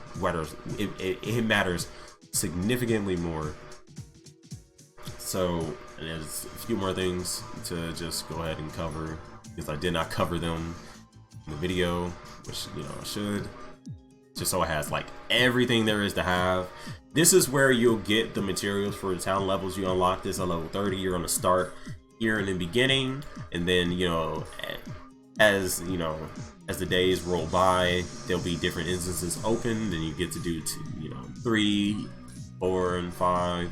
S1: It matters significantly more. So there's a few more things to just go ahead and cover, because I did not cover them in the video, which, you know, I should. Just so it has like everything there is to have. This is where you'll get the materials for the talent levels. You unlock this at level 30. You're going to start here in the beginning, and then, you know, as the days roll by, there'll be different instances open. Then you get to do 3, 4, and 5.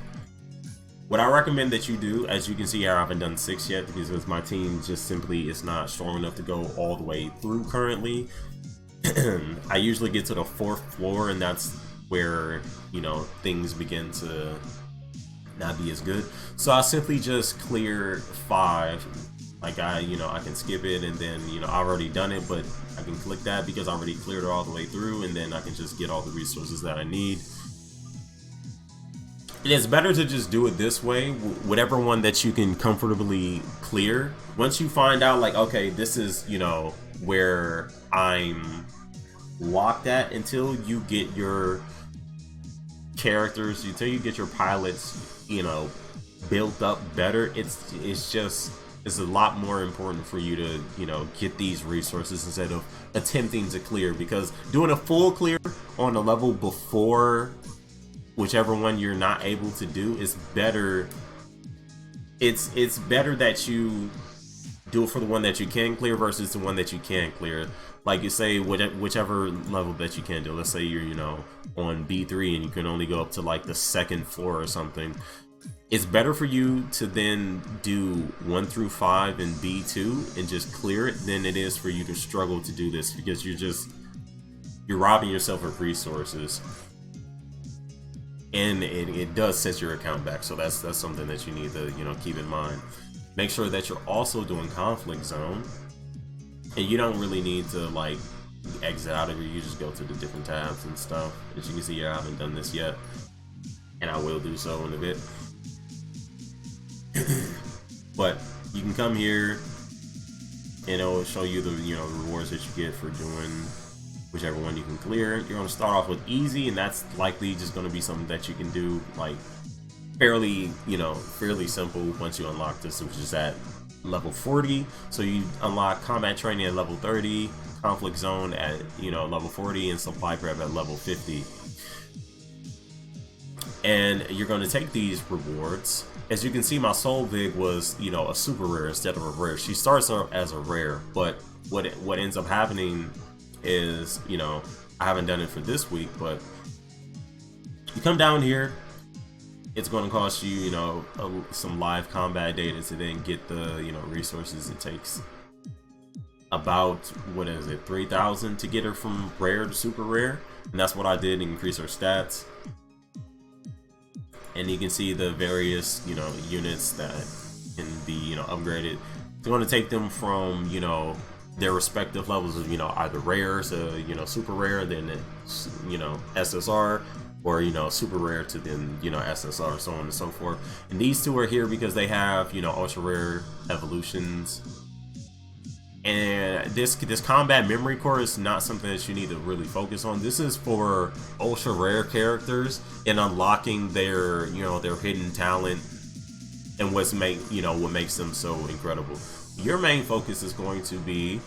S1: What I recommend that you do, as you can see here, I haven't done 6 yet because my team just simply is not strong enough to go all the way through currently. I usually get to the 4th floor, and that's where, you know, things begin to not be as good. So I simply just clear 5. Like I can skip it, and then, you know, I've already done it, but I can click that because I already cleared it all the way through, and then I can just get all the resources that I need. It is better to just do it this way, whatever one that you can comfortably clear. Once you find out, like, okay, this is, you know, where I'm locked at, until you get your characters, until you get your pilots, you know, built up better, it's a lot more important for you to, you know, get these resources instead of attempting to clear, because doing a full clear on the level before whichever one you're not able to do is better. It's better that you do it for the one that you can clear versus the one that you can't clear. Like, you say whichever level that you can do. Let's say you're, you know, on B3 and you can only go up to like the 2nd floor or something. It's better for you to then do 1 through 5 in B2 and just clear it than it is for you to struggle to do this, because you're robbing yourself of resources. And it does set your account back, so that's something that you need to, you know, keep in mind. Make sure that you're also doing conflict zone, and you don't really need to like exit out of it. You just go to the different tabs and stuff. As you can see here, I haven't done this yet, and I will do so in a bit. But you can come here, and it'll show you the, you know, rewards that you get for doing whichever one you can clear. You're going to start off with easy, and that's likely just going to be something that you can do like fairly simple once you unlock this, which is at level 40. So you unlock combat training at level 30, conflict zone at, you know, level 40, and supply prep at level 50. And you're going to take these rewards. As you can see, my Soul Vig was, you know, a super rare instead of a rare. She starts as a rare, but what ends up happening is, you know, I haven't done it for this week, but you come down here, it's going to cost you, you know, some live combat data to then get the, you know, resources. It takes about, 3,000 to get her from rare to super rare, and that's what I did to increase her stats. And you can see the various, you know, units that can be, you know, upgraded. It's going to take them from, you know, their respective levels of, you know, either rare to, you know, super rare, then, you know, SSR, or, you know, super rare to then, you know, SSR, so on and so forth. And these two are here because they have, you know, ultra rare evolutions. And this combat memory core is not something that you need to really focus on. This is for ultra rare characters and unlocking their, you know, their hidden talent and what makes them so incredible. Your main focus is going to be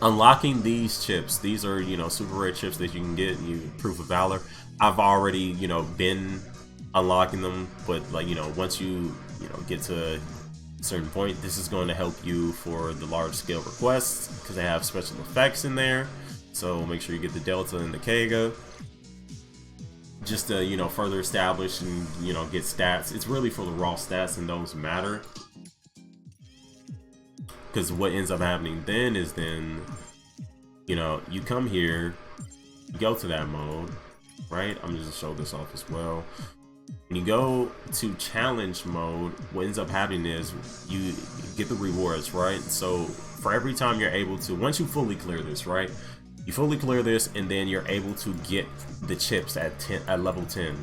S1: unlocking these chips. These are, you know, super rare chips that you can get. Proof of Valor. I've already, you know, been unlocking them, but like, you know, once you know, get to a certain point, this is going to help you for the large scale requests because they have special effects in there. So make sure you get the Delta and the Kega, just to, you know, further establish and, you know, get stats. It's really for the raw stats, and those matter. Because what ends up happening then is you know, you come here, you go to that mode, right? I'm just gonna show this off as well. When you go to challenge mode, what ends up happening is you get the rewards, right? So for every time you're able to, once you fully clear this, right? You fully clear this, and then you're able to get the chips at level 10.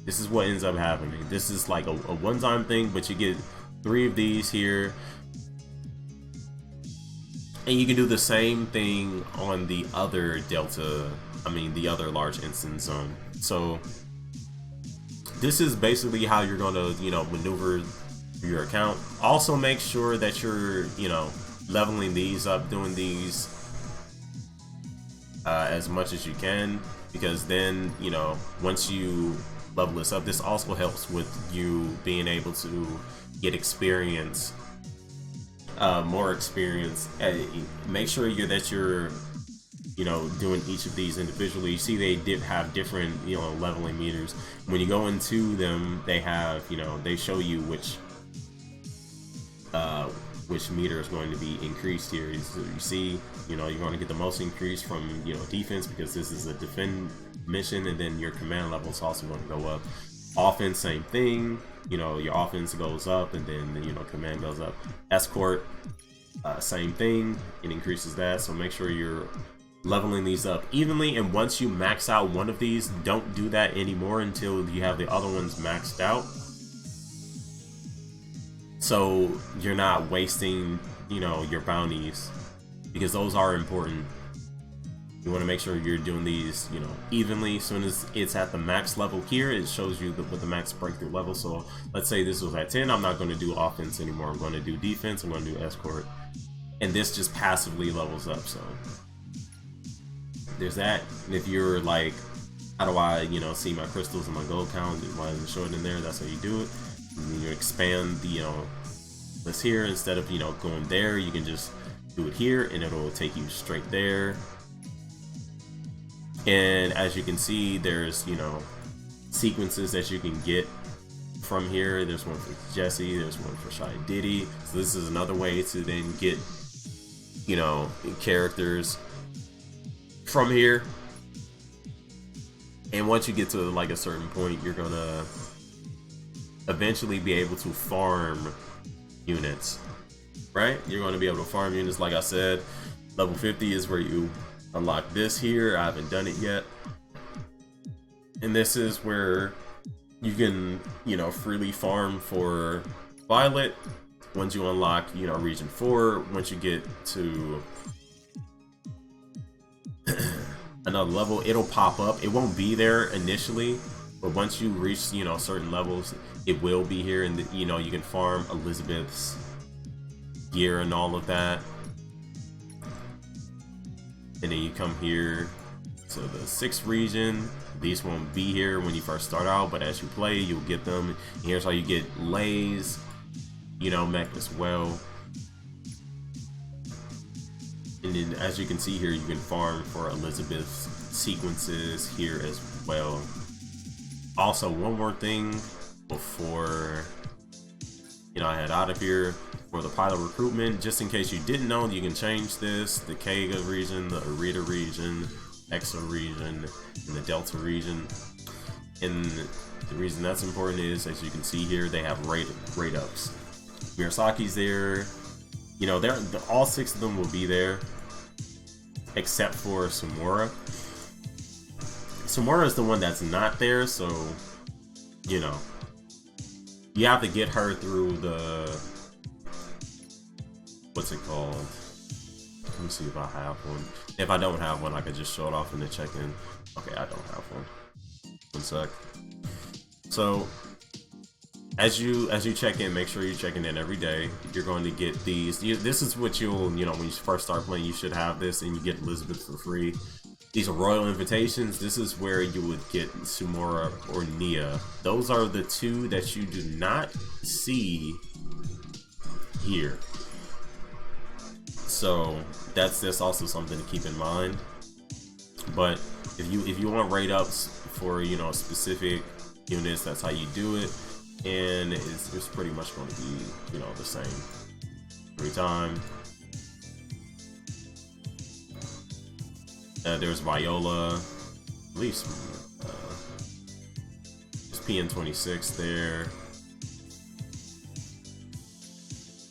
S1: This is what ends up happening. This is like a one-time thing, but you get 3 of these here. And you can do the same thing on the other the other large instance zone. So this is basically how you're gonna, you know, maneuver your account. Also make sure that you're, you know, leveling these up, doing these as much as you can, because then, you know, once you level this up, this also helps with you being able to get experience. More experience. Make sure that you're, you know, doing each of these individually. You see they did have different, you know, leveling meters. When you go into them, they have, you know, they show you which meter is going to be increased here. So you see, you know, you're going to get the most increase from, you know, defense, because this is a defend mission, and then your command level is also going to go up. Offense, same thing. You know, your offense goes up, and then, you know, command goes up. Escort, same thing. It increases that. So make sure you're leveling these up evenly. And once you max out one of these, don't do that anymore until you have the other ones maxed out. So you're not wasting, you know, your bounties, because those are important. You want to make sure you're doing these, you know, evenly. As soon as it's at the max level here, it shows you with the max breakthrough level. So let's say this was at 10. I'm not going to do offense anymore. I'm going to do defense. I'm going to do escort. And this just passively levels up. So there's that. And if you're like, how do I, you know, see my crystals and my gold count? Why doesn't it show it in there? That's how you do it. And you expand the, you know, this here. Instead of, you know, going there, you can just do it here, and it'll take you straight there. And as you can see, there's, you know, sequences that you can get from here. There's one for Jesse, there's one for Shy Diddy. So this is another way to then get, you know, characters from here. And once you get to like a certain point, you're gonna eventually be able to farm units, right? You're gonna be able to farm units. Like I said, level 50 is where you unlock this here. I haven't done it yet. And this is where you can, you know, freely farm for Violet. Once you unlock, you know, region 4, once you get to another level, it'll pop up. It won't be there initially, but once you reach, you know, certain levels, it will be here. And, you know, you can farm Elizabeth's gear and all of that. And then you come here to the 6th region. These won't be here when you first start out, but as you play, you'll get them. And here's how you get Lay's, you know, Mech as well. And then as you can see here, you can farm for Elizabeth's sequences here as well. Also, one more thing before, you know, I head out of here. For the pilot recruitment, just in case you didn't know, you can change this: the Kega region, the Arita region, Exa region, and the Delta region. And the reason that's important is, as you can see here, they have rate ups. Mirasaki's there, You know, all 6 of them will be there, except for Samura. Samura is the one that's not there, so, you know, you have to get her through the, what's it called? Let me see if I have one. If I don't have one, I could just show it off in the check-in. Okay, I don't have one. One sec. So, as you check in, make sure you're checking in every day. You're going to get these. This is what you'll, you know, when you first start playing, you should have this, and you get Elizabeth for free. These are royal invitations. This is where you would get Samura or Nia. Those are the 2 that you do not see here. So that's also something to keep in mind. But if you want rate ups for, you know, specific units, that's how you do it, and it's pretty much going to be, you know, the same every time. There's Viola, at least there's PN26 there.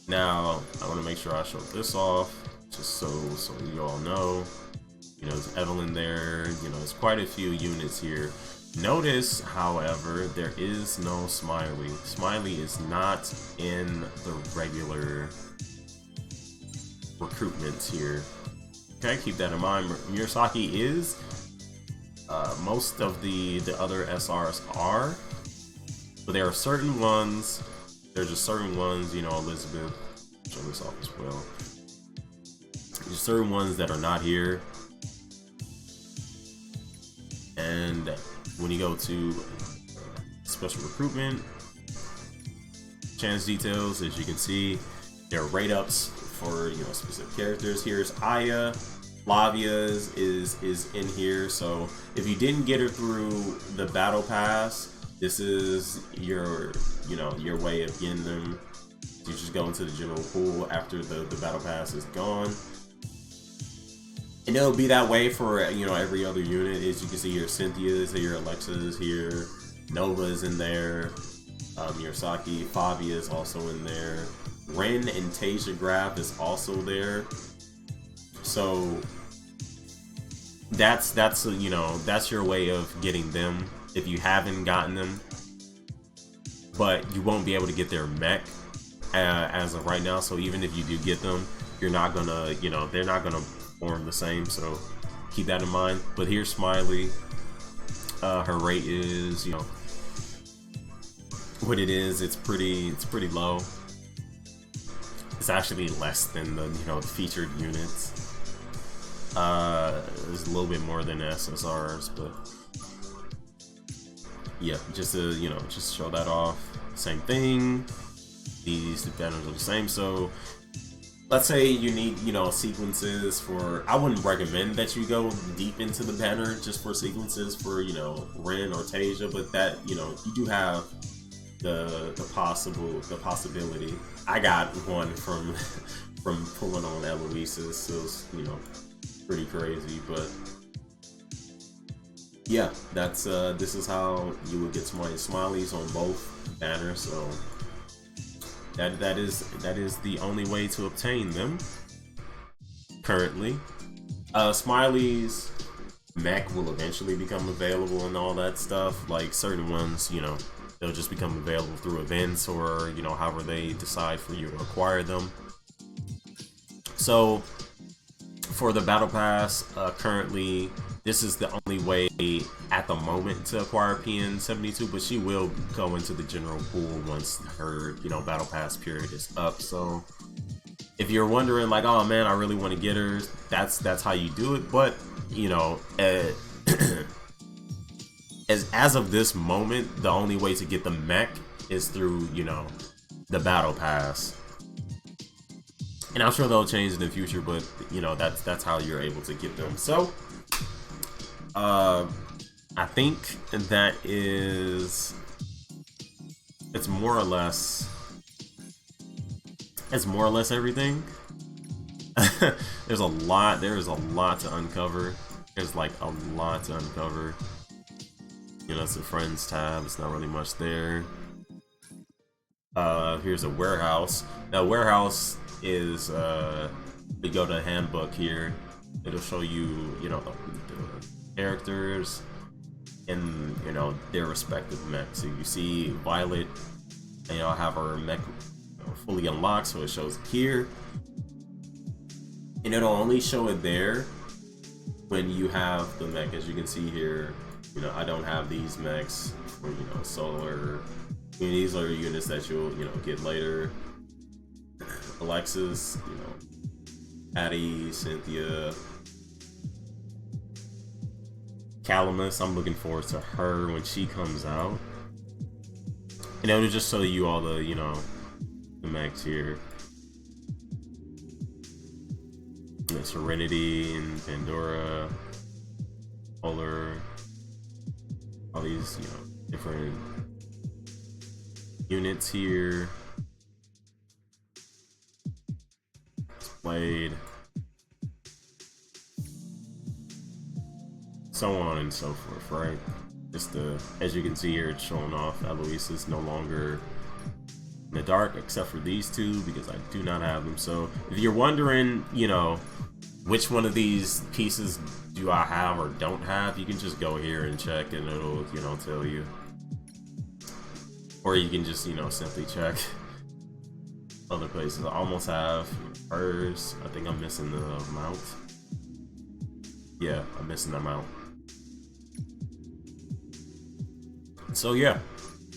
S1: Now I want to make sure I show this off, just so you all know. You know, there's Evelynn there. You know, there's quite a few units here. Notice, however, there is no Smiley. Smiley is not in the regular recruitments here. Okay, keep that in mind. Murasaki is. Most of the other SRs are, but there are certain ones. There's just certain ones, you know, Elizabeth, show this off as well. There's certain ones that are not here. And when you go to special recruitment, chance details, as you can see, there are rate ups for, you know, specific characters. Here's Aya. Lavia's is in here. So if you didn't get her through the battle pass, this is your, you know, your way of getting them. You just go into the general pool after the battle pass is gone. And it'll be that way for, you know, every other unit. As you can see here, Cynthia's here, Alexa's here, Nova's in there, Murasaki, Fabia is also in there, Ren and Tasia Graf is also there. So that's you know, that's your way of getting them if you haven't gotten them. But you won't be able to get their mech as of right now. So even if you do get them, you're not gonna, you know, they're not gonna form the same. So keep that in mind. But here's Smiley. Her rate is, you know, what it is. It's pretty low. It's actually less than the, you know, the featured units. There's a little bit more than SSRs, but yeah, just to, you know, just show that off. Same thing. The banners are the same. So let's say you need, you know, sequences for, I wouldn't recommend that you go deep into the banner just for sequences for, you know, Ren or Tasia, but that, you know, you do have the possibility. I got one from pulling on Eloise's, so it's, you know, pretty crazy. But yeah, that's this is how you would get smileys on both banners. So that is the only way to obtain them currently. Smileys Mech will eventually become available and all that stuff. Like certain ones, you know, they'll just become available through events, or, you know, however they decide for you to acquire them. So for the battle pass, currently this is the only way at the moment to acquire PN72, but she will go into the general pool once her, you know, battle pass period is up. So if you're wondering, like, oh man, I really want to get her, that's how you do it. But, you know, as of this moment, the only way to get the mech is through, you know, the battle pass. And I'm sure they'll change in the future, but, you know, that's how you're able to get them. So I think that is, it's more or less everything. There is a lot to uncover. There's like a lot to uncover. You know, it's a friends tab. It's not really much there. Here's a warehouse. Now, warehouse, is we go to Handbook here. It'll show you, you know, the characters and, you know, their respective mechs. So you see Violet, you know, have her mech, you know, fully unlocked, so it shows it here. And it'll only show it there when you have the mech. As you can see here, you know, I don't have these mechs for, you know, solar. I mean, these are units that you'll, you know, get later. Alexis, you know, Patty, Cynthia, Calamus. I'm looking forward to her when she comes out. And it'll just show you all the, you know, the mechs here. And Serenity and Pandora, Polar, all these, you know, different units here. Displayed. So on and so forth, right? Just as you can see here, it's showing off Eloise is no longer in the dark, except for these two, because I do not have them. So if you're wondering, you know, which one of these pieces do I have or don't have, you can just go here and check and it'll, you know, tell you. Or you can just, you know, simply check other places. I almost have hers. I think I'm missing the mount. Yeah, I'm missing the mount. So yeah,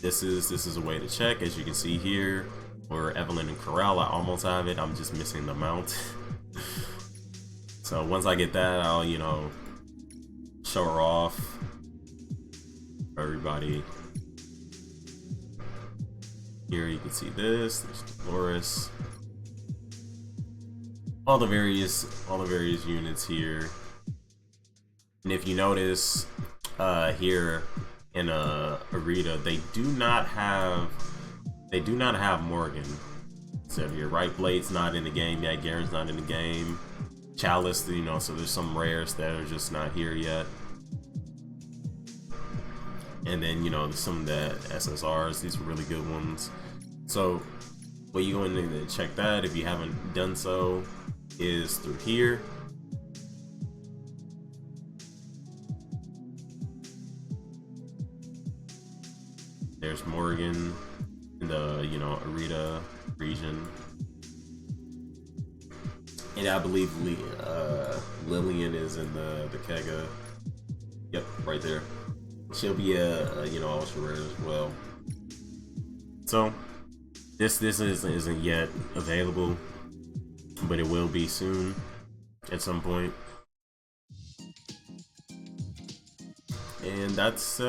S1: this is a way to check. As you can see here, for Evelynn and Corral, I almost have it. I'm just missing the mount. So once I get that, I'll, you know, show her off for everybody. Here you can see this. There's Dolores. All the various units here. And if you notice here in Arita, they do not have Morgan. So here, right, Blade's not in the game yet. Garen's not in the game. Chalice, you know, so there's some rares that are just not here yet. And then, you know, some of the SSRs, these are really good ones. So what you going to check that, if you haven't done so, is through here. There's Morgan in the, you know, Arita region. And I believe Lillian is in the Kega. Yep, right there. She'll be a you know, ultra rare as well. So this isn't yet available, but it will be soon at some point. And that's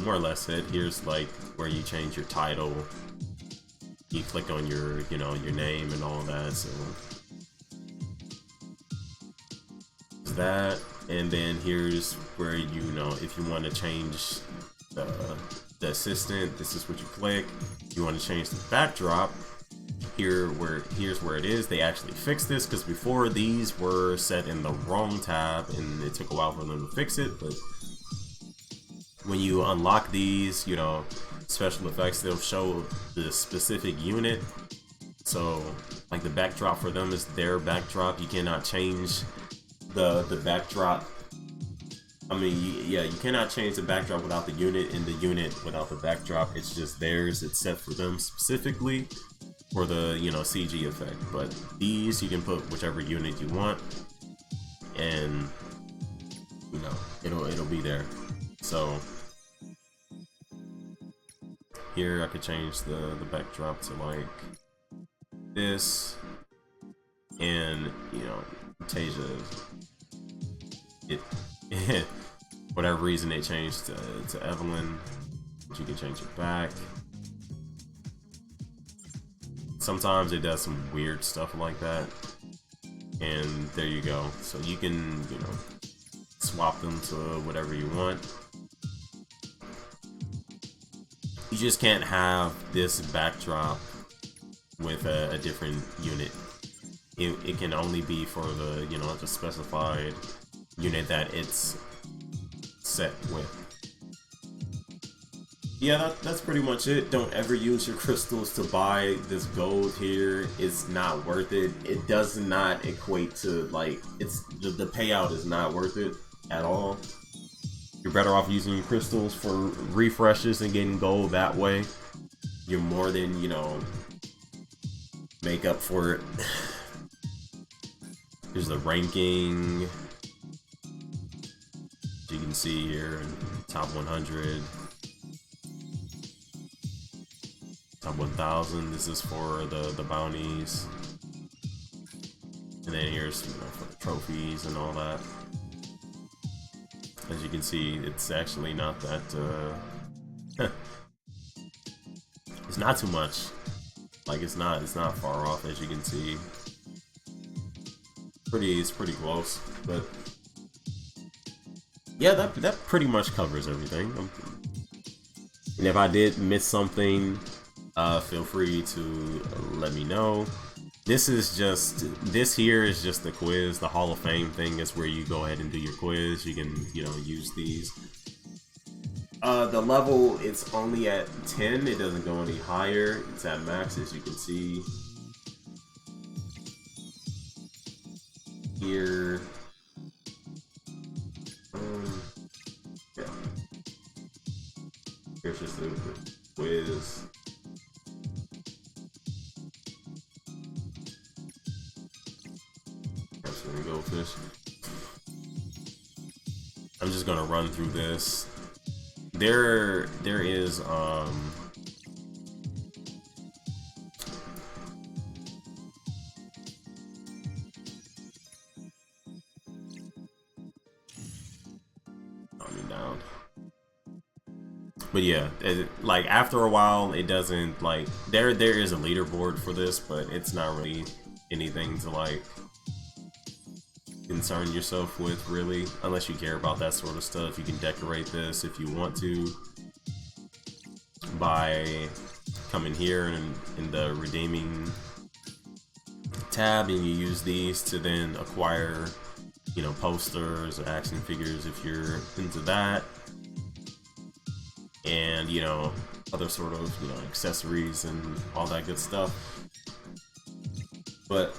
S1: more or less it. Here's like where you change your title. You click on your, you know, your name and all that. So that, and then here's where, you know, if you want to change the assistant, this is what you click. You want to change the backdrop. Here's where it is. They actually fixed this, because before these were set in the wrong tab and it took a while for them to fix it. But when you unlock these, you know, special effects, they'll show the specific unit. So like the backdrop for them is their backdrop. You cannot change the backdrop. I mean, yeah, you cannot change the backdrop without the unit, and the unit without the backdrop. It's just theirs. It's set for them specifically for the, you know, CG effect. But these, you can put whichever unit you want, and, you know, it'll be there. So here I could change the backdrop to like this, and, you know, Tasia, it whatever reason they changed to Evelynn, but you can change it back. Sometimes it does some weird stuff like that, and there you go. So you can, you know, swap them to whatever you want. You just can't have this backdrop with a different unit. It can only be for the, you know, the specified unit that it's set with. yeah, that's pretty much it. Don't ever use your crystals to buy this gold here. It's not worth it. It does not equate to, like, it's the payout is not worth it at all. You're better off using your crystals for refreshes and getting gold that way. You're more than, you know, make up for it. Here's the ranking. As you can see here, top 100. Top 1000, this is for the bounties. And then here's, you know, for the trophies and all that. As you can see, it's actually not that, it's not too much. Like, it's not far off, as you can see. It's pretty close, but yeah, that pretty much covers everything. And if I did miss something, feel free to let me know. This here is just the quiz. The Hall of Fame thing is where you go ahead and do your quiz. You can, you know, use these. The level, it's only at 10. It doesn't go any higher. It's at max, as you can see. Here. Yeah. Here's just the quiz. Go fish. I'm just gonna run through this. There is down. But yeah, like after a while, it doesn't, like, there is a leaderboard for this, but it's not really anything to, like, concern yourself with, really, unless you care about that sort of stuff. You can decorate this if you want to by coming here and in the redeeming tab, and you use these to then acquire, you know, posters or action figures if you're into that, and, you know, other sort of, you know, accessories and all that good stuff. But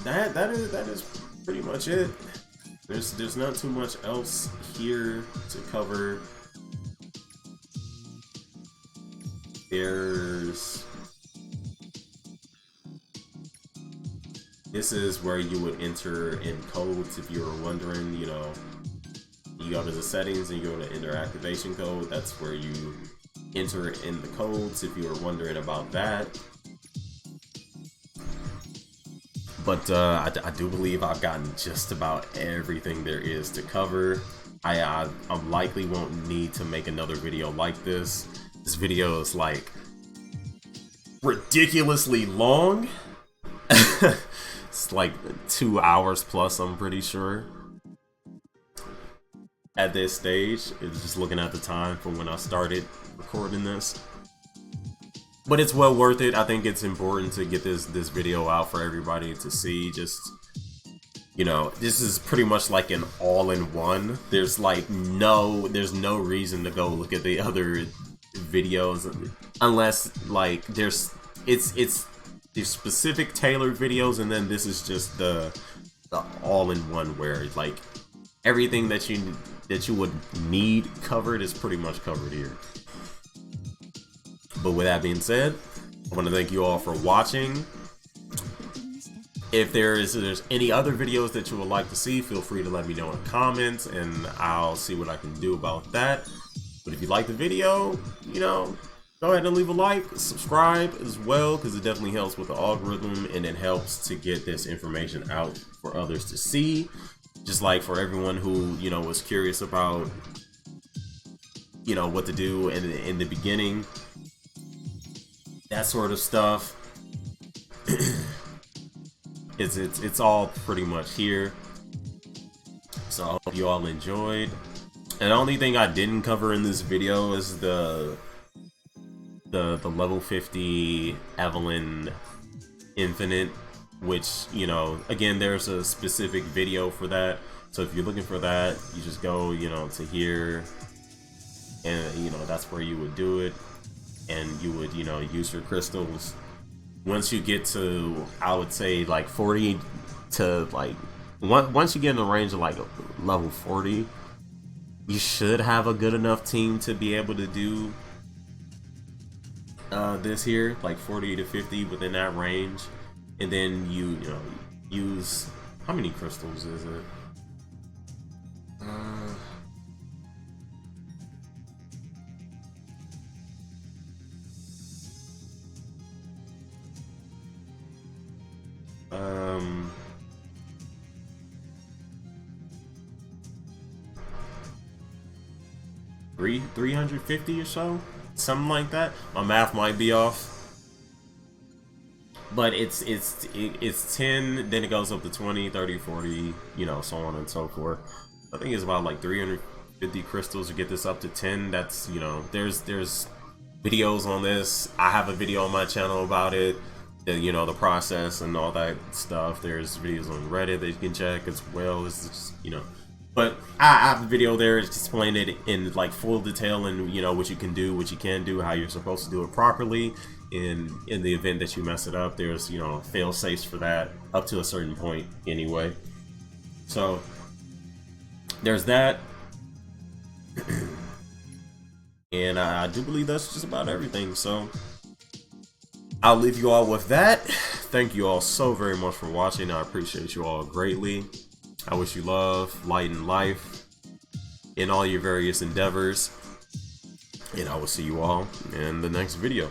S1: that is pretty much it. There's not too much else here to cover. This is where you would enter in codes if you were wondering. You know, you go to the settings and you go to enter activation code. That's where you enter in the codes if you were wondering about that. But I do believe I've gotten just about everything there is to cover. I likely won't need to make another video like this. This video is like ridiculously long. It's like 2 hours plus, I'm pretty sure. At this stage, it's just looking at the time from when I started recording this. But it's well worth it. I think it's important to get this video out for everybody to see. Just, you know, this is pretty much like an all-in-one. There's no reason to go look at the other videos unless, like, there's specific tailored videos, and then this is just the all-in-one where, like, everything that you would need covered is pretty much covered here. But with that being said, I want to thank you all for watching. If there's any other videos that you would like to see, feel free to let me know in the comments, and I'll see what I can do about that. But if you like the video, you know, go ahead and leave a like, subscribe as well, because it definitely helps with the algorithm, and it helps to get this information out for others to see. Just like for everyone who, you know, was curious about, you know, what to do in the beginning. That sort of stuff. It's all pretty much here. So I hope you all enjoyed. And the only thing I didn't cover in this video is the level 50 Evelynn Infinite, which, you know, again, there's a specific video for that. So if you're looking for that, you just go, you know, to here, and you know that's where you would do it, and you would, you know, use your crystals. Once you get to, I would say, like 40 to like once you get in the range of like level 40, you should have a good enough team to be able to do this here, like 40 to 50 within that range. And then you know, use, how many crystals is it? 350 or so, something like that. My math might be off, but it's 10, then it goes up to 20, 30, 40, you know, so on and so forth. I think it's about like 350 crystals to get this up to 10. That's, you know, there's videos on this. I have a video on my channel about it, you know, the process and all that stuff. There's videos on Reddit that you can check as well. It's just, you know, but I have a video there explaining it in like full detail, and you know what you can do, what you can do, how you're supposed to do it properly. In the event that you mess it up, there's, you know, fail safes for that up to a certain point anyway. So there's that. And I do believe that's just about everything. So I'll leave you all with that. Thank you all so very much for watching. I appreciate you all greatly. I wish you love, light, and life in all your various endeavors. And I will see you all in the next video.